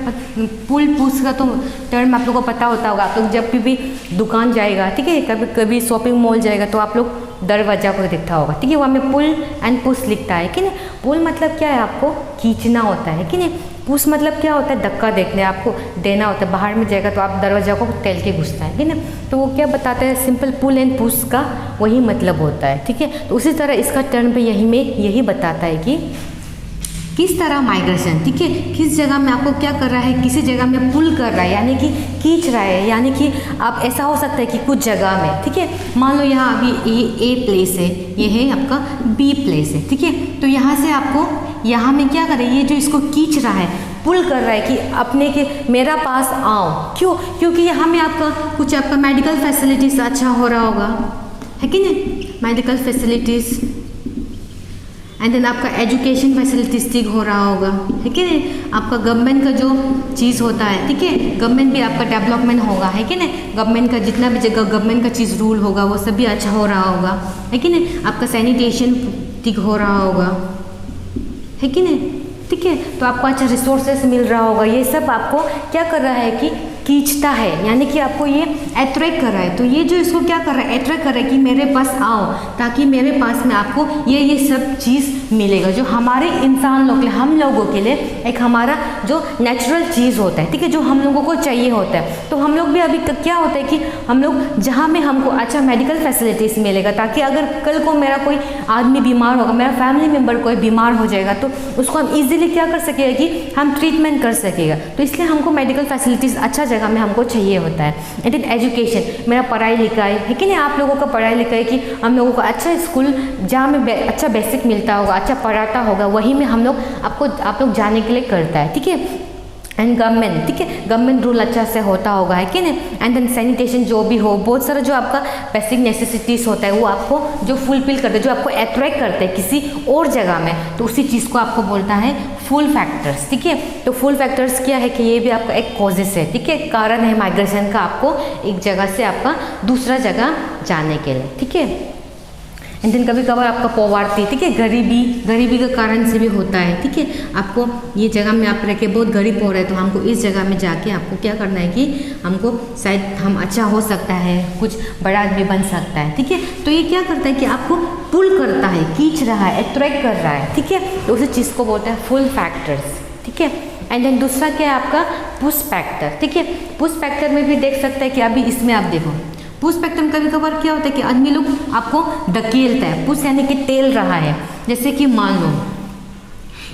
फुल फूस का तो टर्म आप लोगों को पता होता होगा। आप लोग जब भी दुकान जाएगा, ठीक है, कभी शॉपिंग मॉल जाएगा तो आप लोग दरवाजा को देखता होगा, ठीक है, वहाँ में पुल एंड पुश लिखता है कि नहीं। पुल मतलब क्या है, आपको खींचना होता है कि नहीं। पुश मतलब क्या होता है, धक्का देखने आपको देना होता है। बाहर में जाएगा तो आप दरवाजा को टेल के घुसता है कि ना। तो वो क्या बताता है, सिंपल पुल एंड पुश का वही मतलब होता है, ठीक है। तो उसी तरह इसका टर्म पे यही बताता है कि किस तरह माइग्रेशन, ठीक है, किस जगह में आपको क्या कर रहा है, किसी जगह में पुल कर रहा है यानी कि खींच रहा है। यानी कि आप ऐसा हो सकता है कि कुछ जगह में, ठीक है, मान लो यहाँ अभी ए प्लेस है, ये है आपका बी प्लेस है, ठीक है। तो यहाँ से आपको यहाँ में क्या कर रहा है, ये जो इसको खींच रहा है, पुल कर रहा है कि अपने के मेरा पास आओ। क्यों? क्योंकि यहाँ में आपका कुछ आपका मेडिकल फैसिलिटीज़ अच्छा हो रहा होगा, है कि नहीं, मेडिकल फैसिलिटीज़ एंड देन आपका एजुकेशन फैसिलिटीज ठीक हो रहा होगा, है कि नहीं। आपका गवर्नमेंट का जो चीज़ होता है, ठीक है, गवर्नमेंट भी आपका डेवलपमेंट होगा, है कि नहीं। गवर्नमेंट का जितना भी जगह गवर्नमेंट का चीज़ रूल होगा वो सब भी अच्छा हो रहा होगा, है कि नहीं। आपका सैनिटेशन ठीक हो रहा होगा, है कि नहीं, ठीक है। तो आपको अच्छा रिसोर्सेस मिल रहा होगा। ये सब आपको क्या कर रहा है कि खींचता है, यानी कि आपको ये अट्रैक्ट कर रहा है। तो ये जो इसको क्या कर रहा है, अट्रैक्ट कर रहा है कि मेरे पास आओ, ताकि मेरे पास में आपको ये सब चीज़ मिलेगा जो हमारे इंसान लोग, हम लोगों के लिए एक हमारा जो नेचुरल चीज़ होता है, ठीक है, जो हम लोगों को चाहिए होता है। तो हम लोग भी अभी क्या होता है कि हम लोग जहाँ में हमको अच्छा मेडिकल फैसिलिटीज़ मिलेगा, ताकि अगर कल को मेरा कोई आदमी बीमार होगा, मेरा फैमिली मेम्बर कोई बीमार हो जाएगा, तो उसको हम इजीली क्या कर सकेगा कि हम ट्रीटमेंट कर सकेगा। तो इसलिए हमको मेडिकल फैसिलिटीज़ अच्छा जगह में हमको चाहिए होता है। एंड देन एजुकेशन, मेरा पढ़ाई लिखाई है कि नहीं, आप लोगों का पढ़ाई लिखाई कि हम लोगों को अच्छा स्कूल जहाँ में अच्छा बेसिक मिलता होगा, अच्छा पढ़ाता होगा, वहीं में हम लोग आप लोग जाने के लिए करता है, ठीक है। एंड गवर्नमेंट, ठीक है, गवर्नमेंट रूल अच्छा से होता होगा, है कि नहीं। एंड देन सैनिटेशन जो भी हो, बहुत सारा जो आपका बेसिक नेसेसिटीज़ होता है वो आपको जो फुलफिल करते हैं, जो आपको अट्रैक्ट करते हैं किसी और जगह में, तो उसी चीज़ को आपको बोलता है फुल फैक्टर्स, ठीक है। तो फुल फैक्टर्स क्या है कि ये भी आपका एक कॉजेस है, ठीक है, कारण है माइग्रेशन का आपको एक जगह से आपका दूसरा जगह जाने के लिए, ठीक है। एंड देन कभी कभार आपका पॉवर्टी, ठीक है, गरीबी का कारण से भी होता है, ठीक है। आपको ये जगह में आप रह के बहुत गरीब हो रहे हैं, तो हमको इस जगह में जाके आपको क्या करना है कि हमको शायद हम अच्छा हो सकता है, कुछ बड़ा आदमी बन सकता है, ठीक है। तो ये क्या करता है कि आपको पुल करता है, खींच रहा है, अट्रैक्ट कर रहा है, ठीक है। तो उसी चीज़ को बोलते हैं फुल फैक्टर्स, ठीक है। एंड देन दूसरा क्या है आपका पुश फैक्टर, ठीक है। पुश फैक्टर में भी देख सकते हैं कि अभी इसमें आप देखो पुश फैक्टर में कभी कभार क्या होता है कि आदमी लोग आपको धकेलता है, पुश यानी कि टेल रहा है। जैसे कि मान लो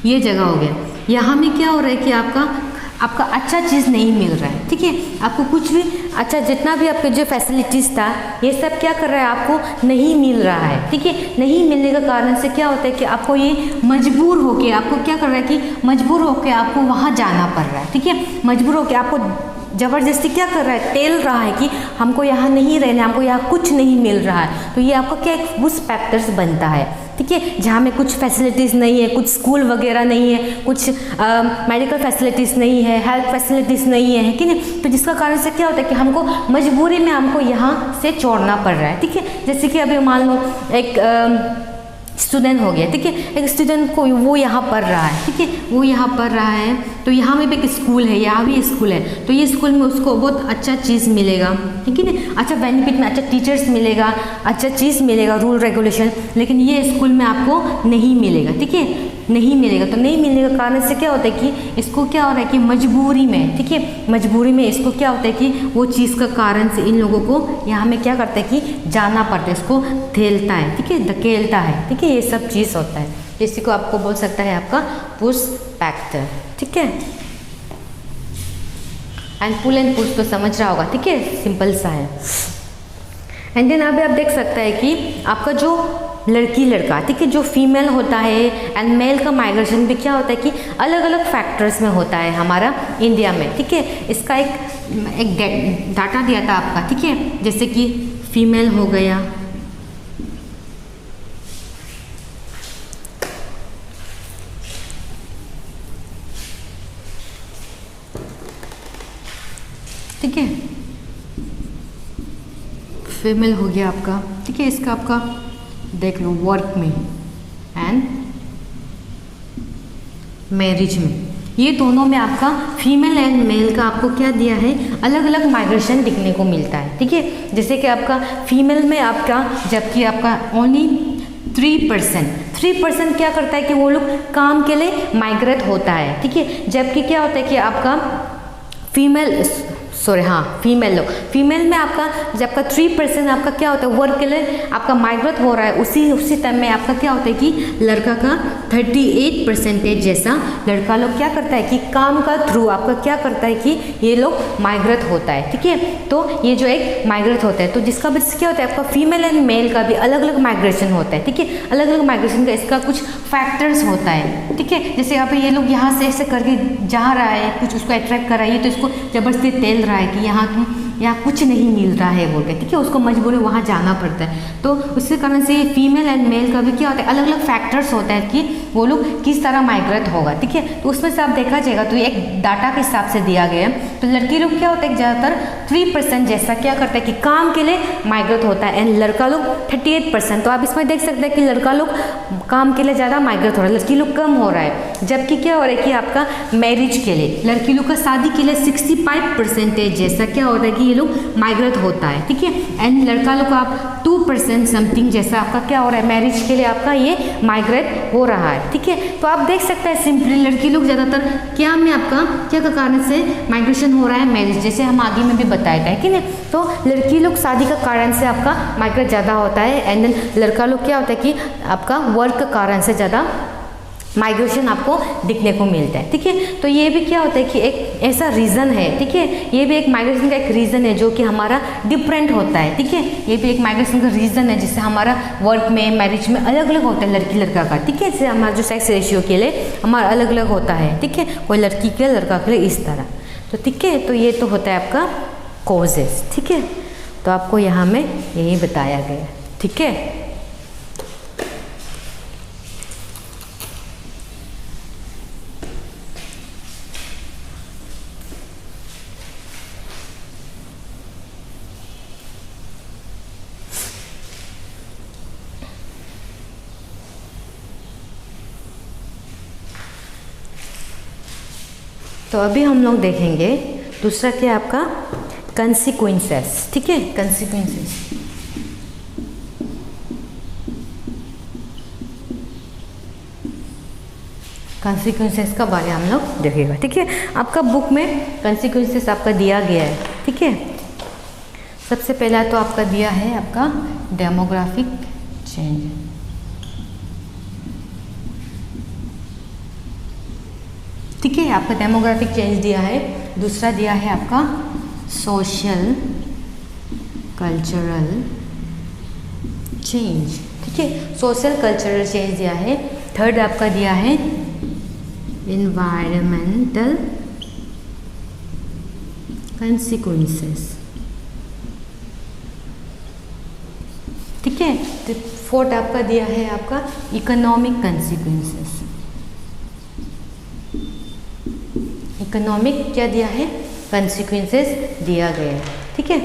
ये जगह हो गया, यहाँ में क्या हो रहा है कि आपका अच्छा चीज़ नहीं मिल रहा है, ठीक है। आपको कुछ भी अच्छा, जितना भी आपके जो फैसिलिटीज़ था ये सब क्या कर रहा है, आपको नहीं मिल रहा है, ठीक है। नहीं मिलने का कारण से क्या होता है कि आपको ये मजबूर होके आपको क्या कर रहा है कि मजबूर होके आपको वहाँ जाना पड़ रहा है, ठीक है। मजबूर होके आपको ज़बरदस्ती क्या कर रहा है, टेल रहा है कि हमको यहाँ नहीं रहना, हमको यहाँ कुछ नहीं मिल रहा है। तो ये आपका क्या एक पुश फैक्टर्स बनता है, ठीक है। जहाँ में कुछ फैसिलिटीज़ नहीं है, कुछ स्कूल वगैरह नहीं है, कुछ मेडिकल फैसिलिटीज़ नहीं है, हेल्थ फैसिलिटीज़ नहीं है कि नहीं। तो जिसका कारण से क्या होता है कि हमको मजबूरी में हमको यहाँ से छोड़ना पड़ रहा है, ठीक है। जैसे कि अभी मान लो एक स्टूडेंट हो गया, ठीक है। एक स्टूडेंट को वो यहाँ पढ़ रहा है, ठीक है, वो यहाँ पढ़ रहा है, तो यहाँ में भी एक स्कूल है, यहाँ भी स्कूल है। तो ये स्कूल में उसको बहुत अच्छा चीज़ मिलेगा, ठीक है ना, अच्छा बेनिफिट में अच्छा टीचर्स मिलेगा, अच्छा चीज़ मिलेगा, रूल रेगुलेशन। लेकिन ये स्कूल में आपको नहीं मिलेगा, ठीक है, नहीं मिलेगा। तो नहीं मिलने का कारण से क्या होता है कि इसको क्या हो रहा है कि मजबूरी में, ठीक है, मजबूरी में इसको क्या होता है कि वो चीज़ का कारण से इन लोगों को यहाँ में क्या करता है कि जाना पड़ता है, इसको ठेलता है, ठीक है, धकेलता है, ठीक है। ये सब चीज़ होता है, इसी को आपको बोल सकता है आपका पुश फैक्टर, ठीक है। एंड पुल एंड पुश तो समझ रहा होगा, ठीक है, सिंपल सा है। एंड देन अभी आप देख सकते हैं कि आपका जो लड़की लड़का, ठीक है, जो फीमेल होता है एंड मेल का माइग्रेशन भी क्या होता है कि अलग अलग फैक्टर्स में होता है हमारा इंडिया में, ठीक है। इसका एक डाटा दिया था आपका, ठीक है, जैसे कि फीमेल हो गया, ठीक है, फीमेल हो गया आपका, ठीक है। इसका आपका देख लो वर्क में एंड मैरिज में, ये दोनों में आपका फीमेल एंड मेल का आपको क्या दिया है, अलग अलग माइग्रेशन दिखने को मिलता है, ठीक है। जैसे कि आपका फीमेल में आपका जबकि आपका ओनली 3% क्या करता है कि वो लोग काम के लिए माइग्रेट होता है, ठीक है। जबकि क्या होता है कि आपका फीमेल लोग, फीमेल में आपका जब का 3% आपका क्या होता है वर्क के लिए आपका माइग्रेट हो रहा है, उसी टाइम में आपका क्या होता है कि लड़का का 38% जैसा लड़का लोग क्या करता है कि काम का थ्रू आपका क्या करता है कि ये लोग माइग्रेट होता है, ठीक है। तो ये जो एक माइग्रेट होता है, तो जिसका भी क्या होता है आपका फीमेल एंड मेल का भी अलग अलग माइग्रेशन होता है, ठीक है। अलग अलग माइग्रेशन का इसका कुछ फैक्टर्स होता है, ठीक है। जैसे यहाँ पे ये लोग यहाँ से ऐसे करके जा रहा है, कुछ उसको अट्रैक्ट कर रहा है, ये तो इसको जबरदस्ती तेल रहा है कि यहाँ तुम या कुछ नहीं मिल रहा है बोल के, ठीक है, उसको मजबूरी वहाँ जाना पड़ता है। तो उसके कारण से फीमेल एंड मेल का भी क्या होता है, अलग अलग फैक्टर्स होता है कि वो लोग किस तरह माइग्रेट होगा, ठीक है। तो उसमें से आप देखा जाएगा तो एक डाटा के हिसाब से दिया गया है। तो लड़की लोग क्या होता है ज़्यादातर 3% जैसा क्या करता है कि काम के लिए माइग्रेट होता है, एंड लड़का लोग 38%। तो आप इसमें देख सकते हैं कि लड़का लोग काम के लिए ज़्यादा माइग्रेट हो रहा है, लड़की लोग कम हो रहा है। जबकि क्या हो रहा है कि आपका मैरिज के लिए लड़की लोग का शादी के लिए 65% जैसा क्या होता है कि ये लोग माइग्रेट होता है, ठीक है। एंड लड़का लोग का आप 2% समथिंग जैसा आपका क्या हो रहा है, मैरिज के लिए आपका ये माइग्रेट हो रहा है, ठीक है। तो आप देख सकते हैं सिंपली लड़की लोग ज़्यादातर क्या में आपका क्या का कारण से माइग्रेशन हो रहा है, मैरिज, जैसे हम आगे में भी बताया था कि नहीं। तो लड़की लोग शादी का कारण से आपका माइग्रेट ज़्यादा होता है, एंड देन लड़का लोग क्या होता है कि आपका वर्क के कारण से ज़्यादा माइग्रेशन आपको दिखने को मिलता है, ठीक है। तो ये भी क्या होता है कि एक ऐसा रीज़न है, ठीक है, ये भी एक माइग्रेशन का एक रीज़न है जो कि हमारा डिफरेंट होता है, ठीक है। ये भी एक माइग्रेशन का रीज़न है जिससे हमारा वर्क में, मैरिज में अलग अलग होता है लड़की लड़का का, ठीक है। जैसे हमारा जो सेक्स रेशियो के लिए हमारा अलग अलग होता है, ठीक है, कोई लड़की के लड़का के लिए इस तरह। तो ठीक है, तो ये तो होता है आपका कॉजेस, ठीक है। तो आपको यहाँ में यही बताया गया, ठीक है। तो अभी हम लोग देखेंगे दूसरा क्या आपका कंसिक्वेंसेस, ठीक है, कंसिक्वेंसेस। कंसिक्वेंसेस का बारे हम लोग देखेगा, ठीक है। आपका बुक में कंसिक्वेंसेस आपका दिया गया है, ठीक है। सबसे पहला तो आपका दिया है आपका डेमोग्राफिक चेंज, ठीक है, आपका डेमोग्राफिक चेंज दिया है। दूसरा दिया है आपका सोशल कल्चरल चेंज, ठीक है, सोशल कल्चरल चेंज दिया है। थर्ड आपका दिया है एनवायरमेंटल कंसिक्वेंसेस, ठीक है। तो फोर्थ आपका दिया है आपका इकोनॉमिक कंसिक्वेंसेस। इकोनॉमिक क्या दिया है, कंसिक्वेंसेस दिया गया है, ठीक है।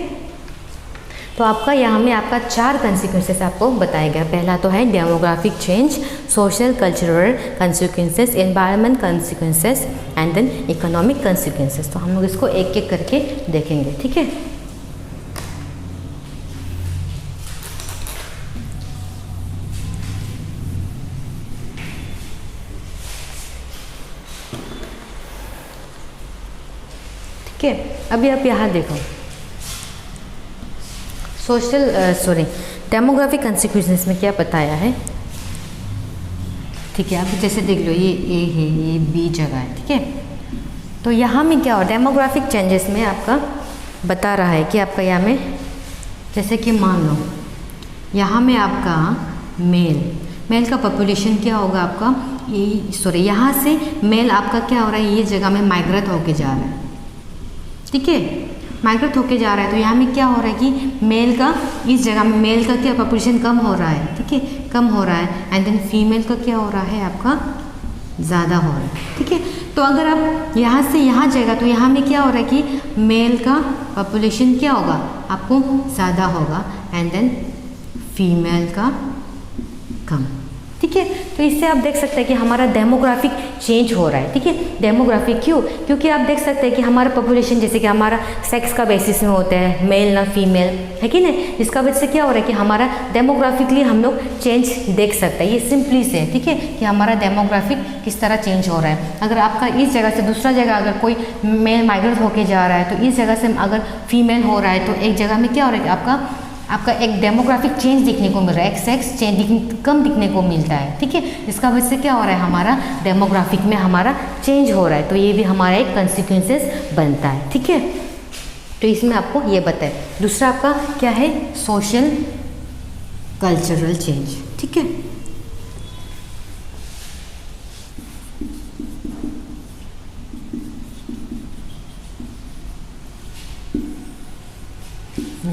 तो आपका यहाँ में आपका 4 कंसिक्वेंसेस आपको बताया गया। पहला तो है demographic change, social cultural consequences, environment consequences and then economic consequences. तो हम लोग इसको एक एक करके देखेंगे, ठीक है। ठीक है, अभी आप यहाँ देखो डेमोग्राफिक कंसिक्वेंसेस में क्या बताया है, ठीक है। आप जैसे देख लो ये ए है, ये बी जगह है, ठीक है। तो यहाँ में क्या हो, डेमोग्राफिक चेंजेस में आपका बता रहा है कि आपका यहाँ में जैसे कि मान लो यहाँ में आपका मेल का पॉपुलेशन क्या होगा आपका, यहाँ से मेल आपका क्या हो रहा है, ये जगह में माइग्रेट होके जा रहा है, ठीक है, माइग्रेट होके जा रहा है। तो यहाँ में क्या हो रहा है कि मेल का इस जगह में मेल का क्या पॉपुलेशन कम हो रहा है, ठीक है, कम हो रहा है, एंड देन फीमेल का क्या हो रहा है आपका ज़्यादा हो रहा है, ठीक है। तो अगर आप यहाँ से यहाँ जाएगा तो यहाँ में क्या हो रहा है कि मेल का पॉपुलेशन क्या होगा आपको ज़्यादा होगा, एंड देन फीमेल का कम, ठीक है। तो इससे आप देख सकते हैं कि हमारा डेमोग्राफिक चेंज हो रहा है, ठीक है। डेमोग्राफिक क्यों, क्योंकि आप देख सकते हैं कि हमारा पॉपुलेशन जैसे कि हमारा सेक्स का बेसिस में होता है, मेल ना फीमेल, है कि नहीं। इसका वजह से क्या हो रहा है कि हमारा डेमोग्राफिकली हम लोग चेंज देख सकते हैं, ये सिंपली से, ठीक है, कि हमारा डेमोग्राफिक किस तरह चेंज हो रहा है। अगर आपका इस जगह से दूसरा जगह अगर कोई मेल माइग्रेट होके जा रहा है तो इस जगह से अगर फीमेल हो रहा है तो एक जगह में क्या हो रहा है कि आपका एक डेमोग्राफिक चेंज दिखने को मिल रहा है, एक सेक्स चेंज कम दिखने को मिलता है, ठीक है। इसका वजह से क्या हो रहा है, हमारा डेमोग्राफिक में हमारा चेंज हो रहा है। तो ये भी हमारा एक कंसिक्वेंसेस बनता है, ठीक है। तो इसमें आपको ये बताए। दूसरा आपका क्या है, सोशल कल्चरल चेंज, ठीक है।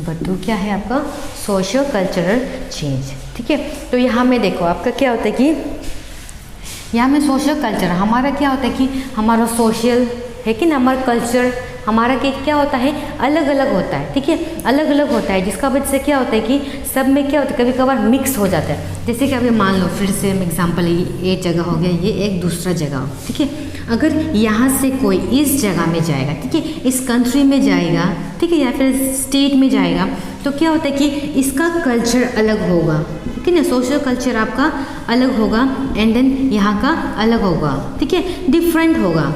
नंबर 2 क्या है आपका सोशियो कल्चरल चेंज। ठीक है, तो यहाँ में देखो आपका क्या होता है कि यहाँ में सोशल कल्चर हमारा क्या होता है कि हमारा सोशल है कि ना, हमारा कल्चर हमारा क्या होता है अलग अलग होता है। ठीक है, अलग अलग होता है, जिसका वजह से क्या होता है कि सब में क्या होता है कभी कभार मिक्स हो जाता है। जैसे कि अभी मान लो फिर से एग्जांपल, ये जगह हो गया, ये एक दूसरा जगह हो। ठीक है, अगर यहाँ से कोई इस जगह में जाएगा, ठीक है, इस कंट्री में जाएगा, ठीक है, या फिर स्टेट में जाएगा, तो क्या होता है कि इसका कल्चर अलग होगा। ठीक है ना, सोशल कल्चर आपका अलग होगा एंड देन यहाँ का अलग होगा। ठीक है, डिफरेंट होगा।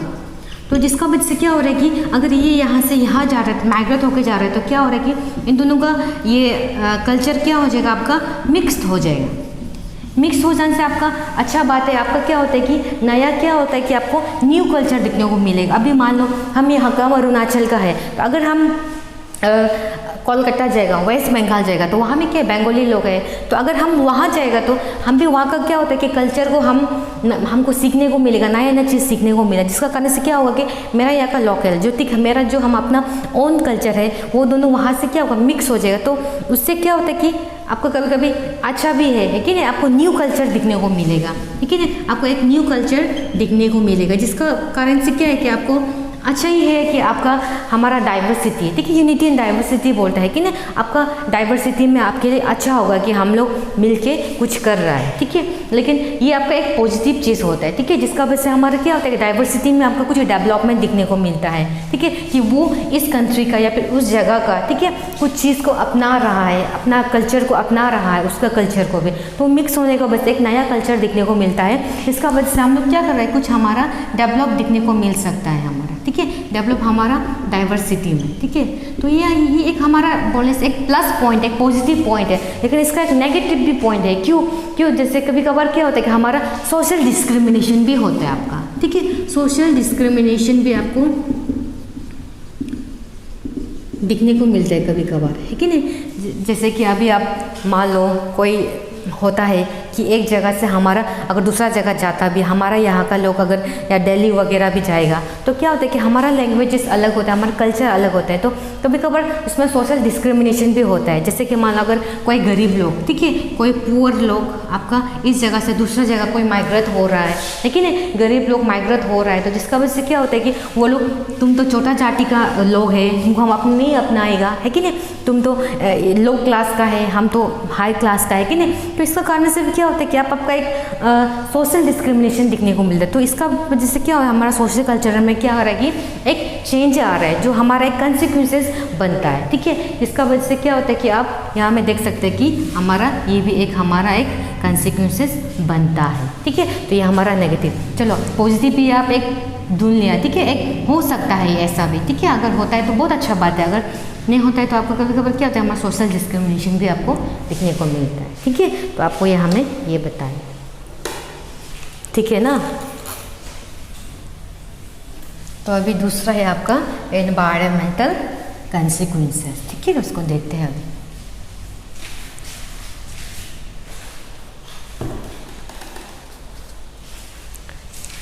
तो जिसका वजह से क्या हो रहा है कि अगर ये यहाँ से यहाँ जा रहा है, माइग्रेट होकर जा रहा है, तो क्या हो रहा है कि इन दोनों का ये कल्चर क्या हो जाएगा आपका मिक्स्ड हो जाएगा। मिक्स हो जाने से आपका अच्छा बात है, आपका क्या होता है कि नया क्या होता है कि आपको न्यू कल्चर दिखने को मिलेगा। अभी मान लो हम यहाँ का अरुणाचल का है, तो अगर हम कोलकाता जाएगा, वेस्ट बंगाल जाएगा, तो वहाँ में क्या बंगाली लोग हैं, तो अगर हम वहाँ जाएगा तो हम भी वहाँ का क्या होता है कि कल्चर को हमको सीखने को मिलेगा, नया नया चीज़ सीखने को मिलेगा, जिसका करने से क्या होगा कि मेरा यहाँ का लोकल मेरा जो हम अपना ओन कल्चर है वो दोनों वहाँ से क्या होगा मिक्स हो जाएगा। तो उससे क्या होता है कि आपको कभी कभी अच्छा भी है कि नहीं, आपको न्यू कल्चर दिखने को मिलेगा। ठीक है ना, आपको एक न्यू कल्चर दिखने को मिलेगा, जिसका कारण से क्या है कि आपको अच्छा ही है कि आपका हमारा डाइवर्सिटी है। ठीक है, यूनिटी एंड डाइवर्सिटी बोलता है कि ना, आपका डाइवर्सिटी में आपके लिए अच्छा होगा कि हम लोग मिलके कुछ कर रहा है। ठीक है, लेकिन ये आपका एक पॉजिटिव चीज़ होता है। ठीक है, जिसका वजह से हमारा क्या होता है कि डाइवर्सिटी में आपका कुछ डेवलपमेंट दिखने को मिलता है। ठीक है, कि वो इस कंट्री का या फिर उस जगह का, ठीक है, कुछ चीज़ को अपना रहा है, अपना कल्चर को अपना रहा है, उसका कल्चर को भी, तो मिक्स होने का वजह से एक नया कल्चर दिखने को मिलता है। इसका वजह से हम लोग क्या कर रहे हैं, कुछ हमारा डेवलप दिखने को मिल सकता है हमारा। ठीक है, डेवलप हमारा डाइवर्सिटी में। ठीक है, तो ये एक हमारा बोलने से एक प्लस पॉइंट है, एक पॉजिटिव पॉइंट है, लेकिन इसका एक नेगेटिव भी पॉइंट है। क्यों जैसे कभी कभार क्या होता है कि हमारा सोशल डिस्क्रिमिनेशन भी होता है आपका। ठीक है, सोशल डिस्क्रिमिनेशन भी आपको दिखने को मिलता है कभी कभार, है कि नहीं। जैसे कि अभी आप मान लो कोई होता है कि एक जगह से हमारा अगर दूसरा जगह जाता भी, हमारा यहाँ का लोग अगर या दिल्ली वगैरह भी जाएगा, तो क्या होता है कि हमारा लैंग्वेजेस अलग होता है, हमारा कल्चर अलग होता है, तो कभी कभार उसमें सोशल डिस्क्रिमिनेशन भी होता है। जैसे कि मान लो अगर कोई गरीब लोग, ठीक है, कोई पुअर लोग आपका इस जगह से दूसरा जगह कोई माइग्रेट हो रहा है, लेकिन गरीब लोग माइग्रेट हो रहा है, तो जिसका वजह से क्या होता है कि वो लोग, तुम तो छोटा जाति का लोग है, तुमको हम अपने नहीं अपनाएगा, है कि नहीं, तुम तो लो क्लास का है, हम तो हाई क्लास का है कि नहीं। तो इसका कारण से क्या होता है कि आपका एक सोशल डिस्क्रिमिनेशन दिखने को मिलता है। तो इसका वजह से क्या हो, हमारा सोशल कल्चर में क्या हो रहा है कि एक चेंज आ रहा है, जो हमारा एक कंसिक्वेंसेस बनता है। ठीक है, इसका वजह से क्या होता है कि आप यहाँ में देख सकते हैं कि हमारा ये भी एक हमारा एक कंसिक्वेंसेस बनता है। ठीक है, तो ये हमारा नेगेटिव। चलो पॉजिटिव भी आप एक ढूंढ लिया। ठीक है, एक हो सकता है ऐसा भी। ठीक है, अगर होता है तो बहुत अच्छा बात है, अगर नहीं होता है तो आपको कभी कभी क्या होता है, हमारा सोशल डिस्क्रिमिनेशन भी आपको दिखने को मिलता है। ठीक है, तो आपको ये हमें ये बताएं। ठीक है ना, तो अभी दूसरा है आपका एनवायरमेंटल कंसिक्वेंसेस। ठीक है, उसको देखते हैं अभी।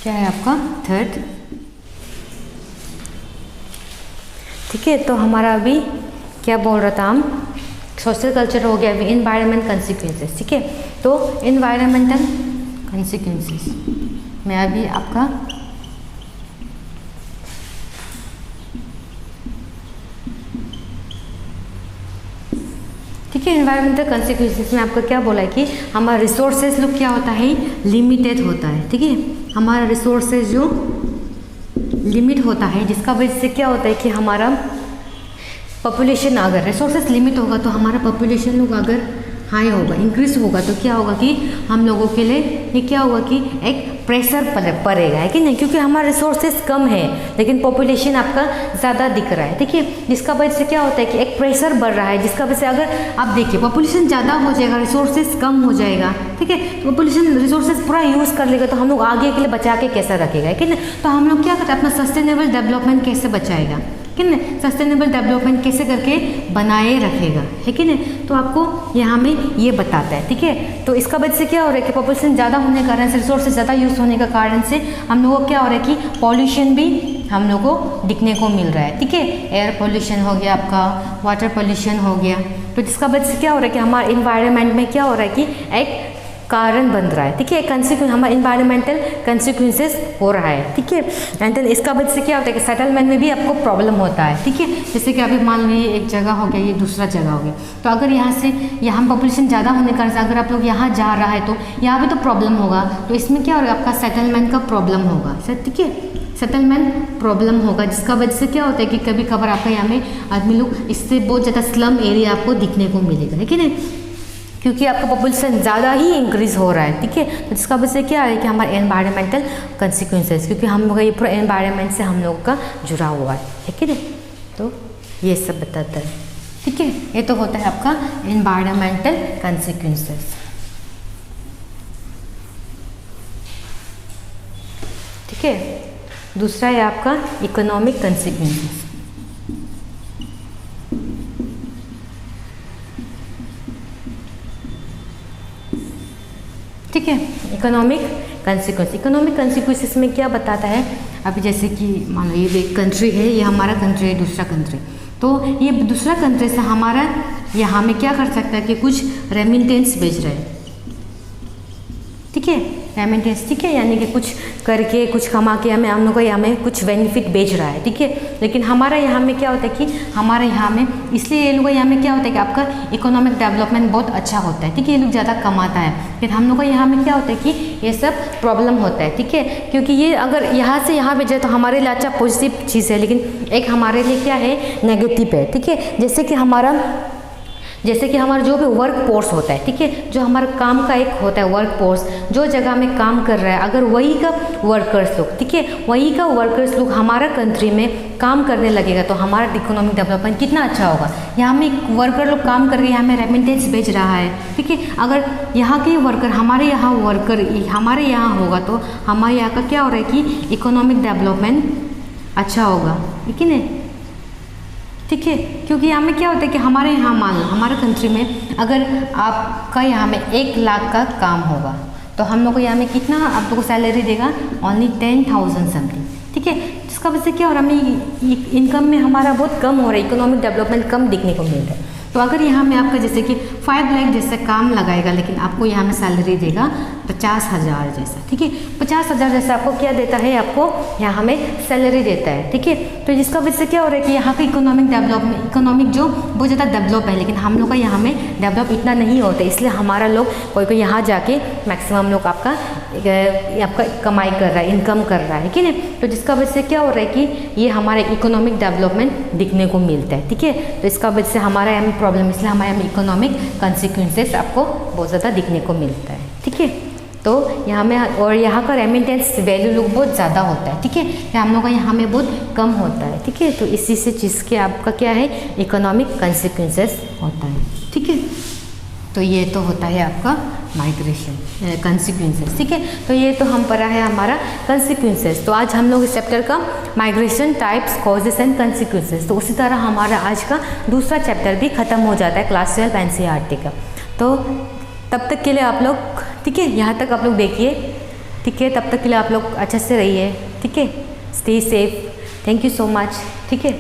क्या है आपका थर्ड। ठीक है, तो हमारा अभी क्या बोल रहा था, हम सोशल कल्चर हो गया, अभी एनवायरमेंट कंसिक्वेंसेस। ठीक है, तो एनवायरमेंटल कंसिक्वेंसेस में अभी आपका ठीक है, एनवायरमेंटल कंसिक्वेंसेस में आपका क्या बोला है कि हमारा रिसोर्सेज लोग क्या होता है, लिमिटेड होता है। ठीक है, हमारा रिसोर्सेज जो लिमिट होता है, जिसका वजह से क्या होता है कि हमारा पॉपुलेशन, अगर रिसोर्सेज लिमिट होगा तो हमारा पॉपुलेशन लोग अगर हाई होगा, इंक्रीज होगा, तो क्या होगा कि हम लोगों के लिए ये क्या होगा कि एक प्रेशर पड़ेगा, है कि नहीं, क्योंकि हमारा रिसोर्सेज कम है लेकिन पॉपुलेशन आपका ज़्यादा दिख रहा है। ठीक है, जिसका वजह से क्या होता है कि एक प्रेशर बढ़ रहा है, जिसका वजह से अगर आप देखिए पॉपुलेशन ज़्यादा हो जाएगा, रिसोर्सेज कम हो जाएगा। ठीक है, तो पॉपुलेशन रिसोर्सेज पूरा यूज़ कर लेगा, तो हम लोग आगे के लिए बचा के कैसे रखेगा, है कि नहीं। तो हम लोग क्या करते हैं, अपना सस्टेनेबल डेवलपमेंट कैसे बचाएगा, कि नहीं, सस्टेनेबल डेवलपमेंट कैसे करके बनाए रखेगा, है कि नहीं। तो आपको यहाँ में ये बताता है, ठीक है। तो इसका वजह से क्या हो रहा है कि पॉपुलेशन ज़्यादा होने के कारण से, रिसोर्सेज ज़्यादा यूज़ होने के कारण से हम लोगों को क्या हो रहा है कि पॉल्यूशन भी हम लोग को दिखने को मिल रहा है, ठीक है। एयर पॉल्यूशन हो गया आपका, वाटर पॉल्यूशन हो गया। तो जिसका वजह से क्या हो रहा है कि हमारे इन्वायरमेंट में क्या हो रहा है कि एक कारण बन रहा है, ठीक है। कंसिक्वेंस हमारा इन्वायरमेंटल कंसिक्वेंसेस हो रहा है, ठीक है। एंड देन इसका वजह से क्या होता है कि सेटलमेंट में भी आपको प्रॉब्लम होता है, ठीक है। जैसे कि अभी मान लीजिए एक जगह हो गया, ये दूसरा जगह हो गया, तो अगर यहाँ से यहाँ पॉपुलेशन ज़्यादा होने के कारण से अगर आप लोग यहाँ जा रहा है तो यहाँ भी तो प्रॉब्लम होगा। तो इसमें क्या होगा, आपका सेटलमेंट का प्रॉब्लम होगा सर, ठीक है। सेटलमेंट प्रॉब्लम होगा, जिसका वजह से क्या होता है कि कभी कभार आपका यहाँ में आदमी लोग इससे बहुत ज़्यादा स्लम एरिया आपको दिखने को मिलेगा, है कि नहीं, क्योंकि आपका पॉपुलेशन ज़्यादा ही इंक्रीज़ हो रहा है, ठीक है। तो जिसका वजह से क्या है कि हमारे एनवायरमेंटल कंसिक्वेंसेस, क्योंकि हम लोग का ये पूरा एनवायरमेंट से हम लोग का जुड़ा हुआ है कि नहीं। तो ये सब बताता है, ठीक है। ये तो होता है आपका एनवायरमेंटल कंसिक्वेंसेस, ठीक है। दूसरा है आपका इकोनॉमिक कंसिक्वेंसेस, ठीक है। इकोनॉमिक कंसिक्वेंस, इकोनॉमिक कंसिक्वेंसेस में क्या बताता है, अभी जैसे कि मान लो ये एक कंट्री है, ये हमारा कंट्री है, दूसरा कंट्री, तो ये दूसरा कंट्री से हमारा यहाँ में क्या कर सकता है कि कुछ रेमिटेंस भेज रहा है, ठीक है। रेमिटेंस, ठीक है, यानी कि कुछ करके कुछ कमा के हमें हम लोग को यहाँ में कुछ बेनिफिट भेज रहा है, ठीक है। लेकिन हमारा यहाँ में क्या होता है कि हमारे यहाँ में इसलिए ये लोग यहाँ में क्या होता है कि आपका इकोनॉमिक डेवलपमेंट बहुत अच्छा होता है, ठीक है। ये लोग ज़्यादा कमाता है, फिर हम लोग का यहाँ में क्या होता है कि ये सब प्रॉब्लम होता है, ठीक है। क्योंकि ये अगर यहाँ से यहाँ भेजे तो हमारे लिए अच्छा पॉजिटिव चीज़ है, लेकिन एक हमारे लिए क्या है, नेगेटिव है, ठीक है। जैसे कि हमारा जो भी वर्क फोर्स होता है, ठीक है, जो हमारा काम का एक होता है वर्क फोर्स, जो जगह में काम कर रहा है, अगर वही का वर्कर्स लोग, ठीक है, वही का वर्कर्स लोग हमारा कंट्री में काम करने लगेगा तो हमारा इकोनॉमिक डेवलपमेंट कितना अच्छा होगा। यहाँ में वर्कर लोग काम करके यहाँ में रेमिटेंस भेज रहा है, ठीक है। अगर यहाँ के वर्कर हमारे यहाँ होगा तो हमारे यहाँ का क्या हो रहा है कि इकोनॉमिक डेवलपमेंट अच्छा होगा, ठीक है ना, ठीक है। क्योंकि यहाँ में क्या होता है कि हमारे यहाँ मान लो हमारे कंट्री में अगर आपका यहाँ में 1 लाख का काम होगा तो हम लोग को यहाँ में कितना आप लोग को सैलरी देगा, ओनली 10,000 समथिंग, ठीक है। जिसका वजह से क्या हो रहा है, हमें इनकम में हमारा बहुत कम हो रहा है, इकोनॉमिक डेवलपमेंट कम दिखने को मिल रहा है। तो अगर यहाँ में आपका जैसे कि 5 लाख जैसे काम लगाएगा, लेकिन आपको यहाँ में सैलरी देगा 50,000 जैसा, ठीक है। 50,000 जैसा आपको क्या देता है, आपको यहाँ में सैलरी देता है, ठीक है। तो जिसका वजह से क्या हो रहा है कि यहाँ का इकोनॉमिक जो बहुत ज़्यादा डेवलप है, लेकिन हम लोग का यहाँ में डेवलप इतना नहीं होता, इसलिए हमारा लोग कोई यहाँ जाके मैक्सिमम लोग आपका कमाई कर रहा है, इनकम कर रहा है कि नहीं। तो जिसका वजह से क्या हो रहा है कि ये हमारे इकोनॉमिक डेवलपमेंट दिखने को मिलता है, ठीक है। तो इसका वजह से हमारा यहाँ में प्रॉब्लम, इसलिए हमारे यहाँ में इकोनॉमिक कंसिक्वेंसेस आपको बहुत ज़्यादा दिखने को मिलता है, ठीक है। तो यहाँ में और यहाँ का रेमिटेंस वैल्यू लोग बहुत ज़्यादा होता है, ठीक है। हम लोग का यहाँ में बहुत कम होता है, ठीक है। तो इसी से चीज़ के आपका क्या है, इकोनॉमिक कंसिक्वेंसेस होता है, ठीक है। तो ये तो होता है आपका माइग्रेशन कंसिक्वेंसेस, ठीक है। तो ये तो हम पढ़ा है हमारा कंसिक्वेंसेस। तो आज हम लोग इस चैप्टर का migration types, causes and consequences, तो उसी तरह हमारा आज का दूसरा चैप्टर भी ख़त्म हो जाता है क्लास 12 NCERT का। तो तब तक के लिए आप लोग, ठीक है, यहाँ तक आप लोग देखिए, ठीक है। तब तक के लिए आप लोग अच्छे से रहिए, ठीक है। Stay safe, thank you so much, ठीक है।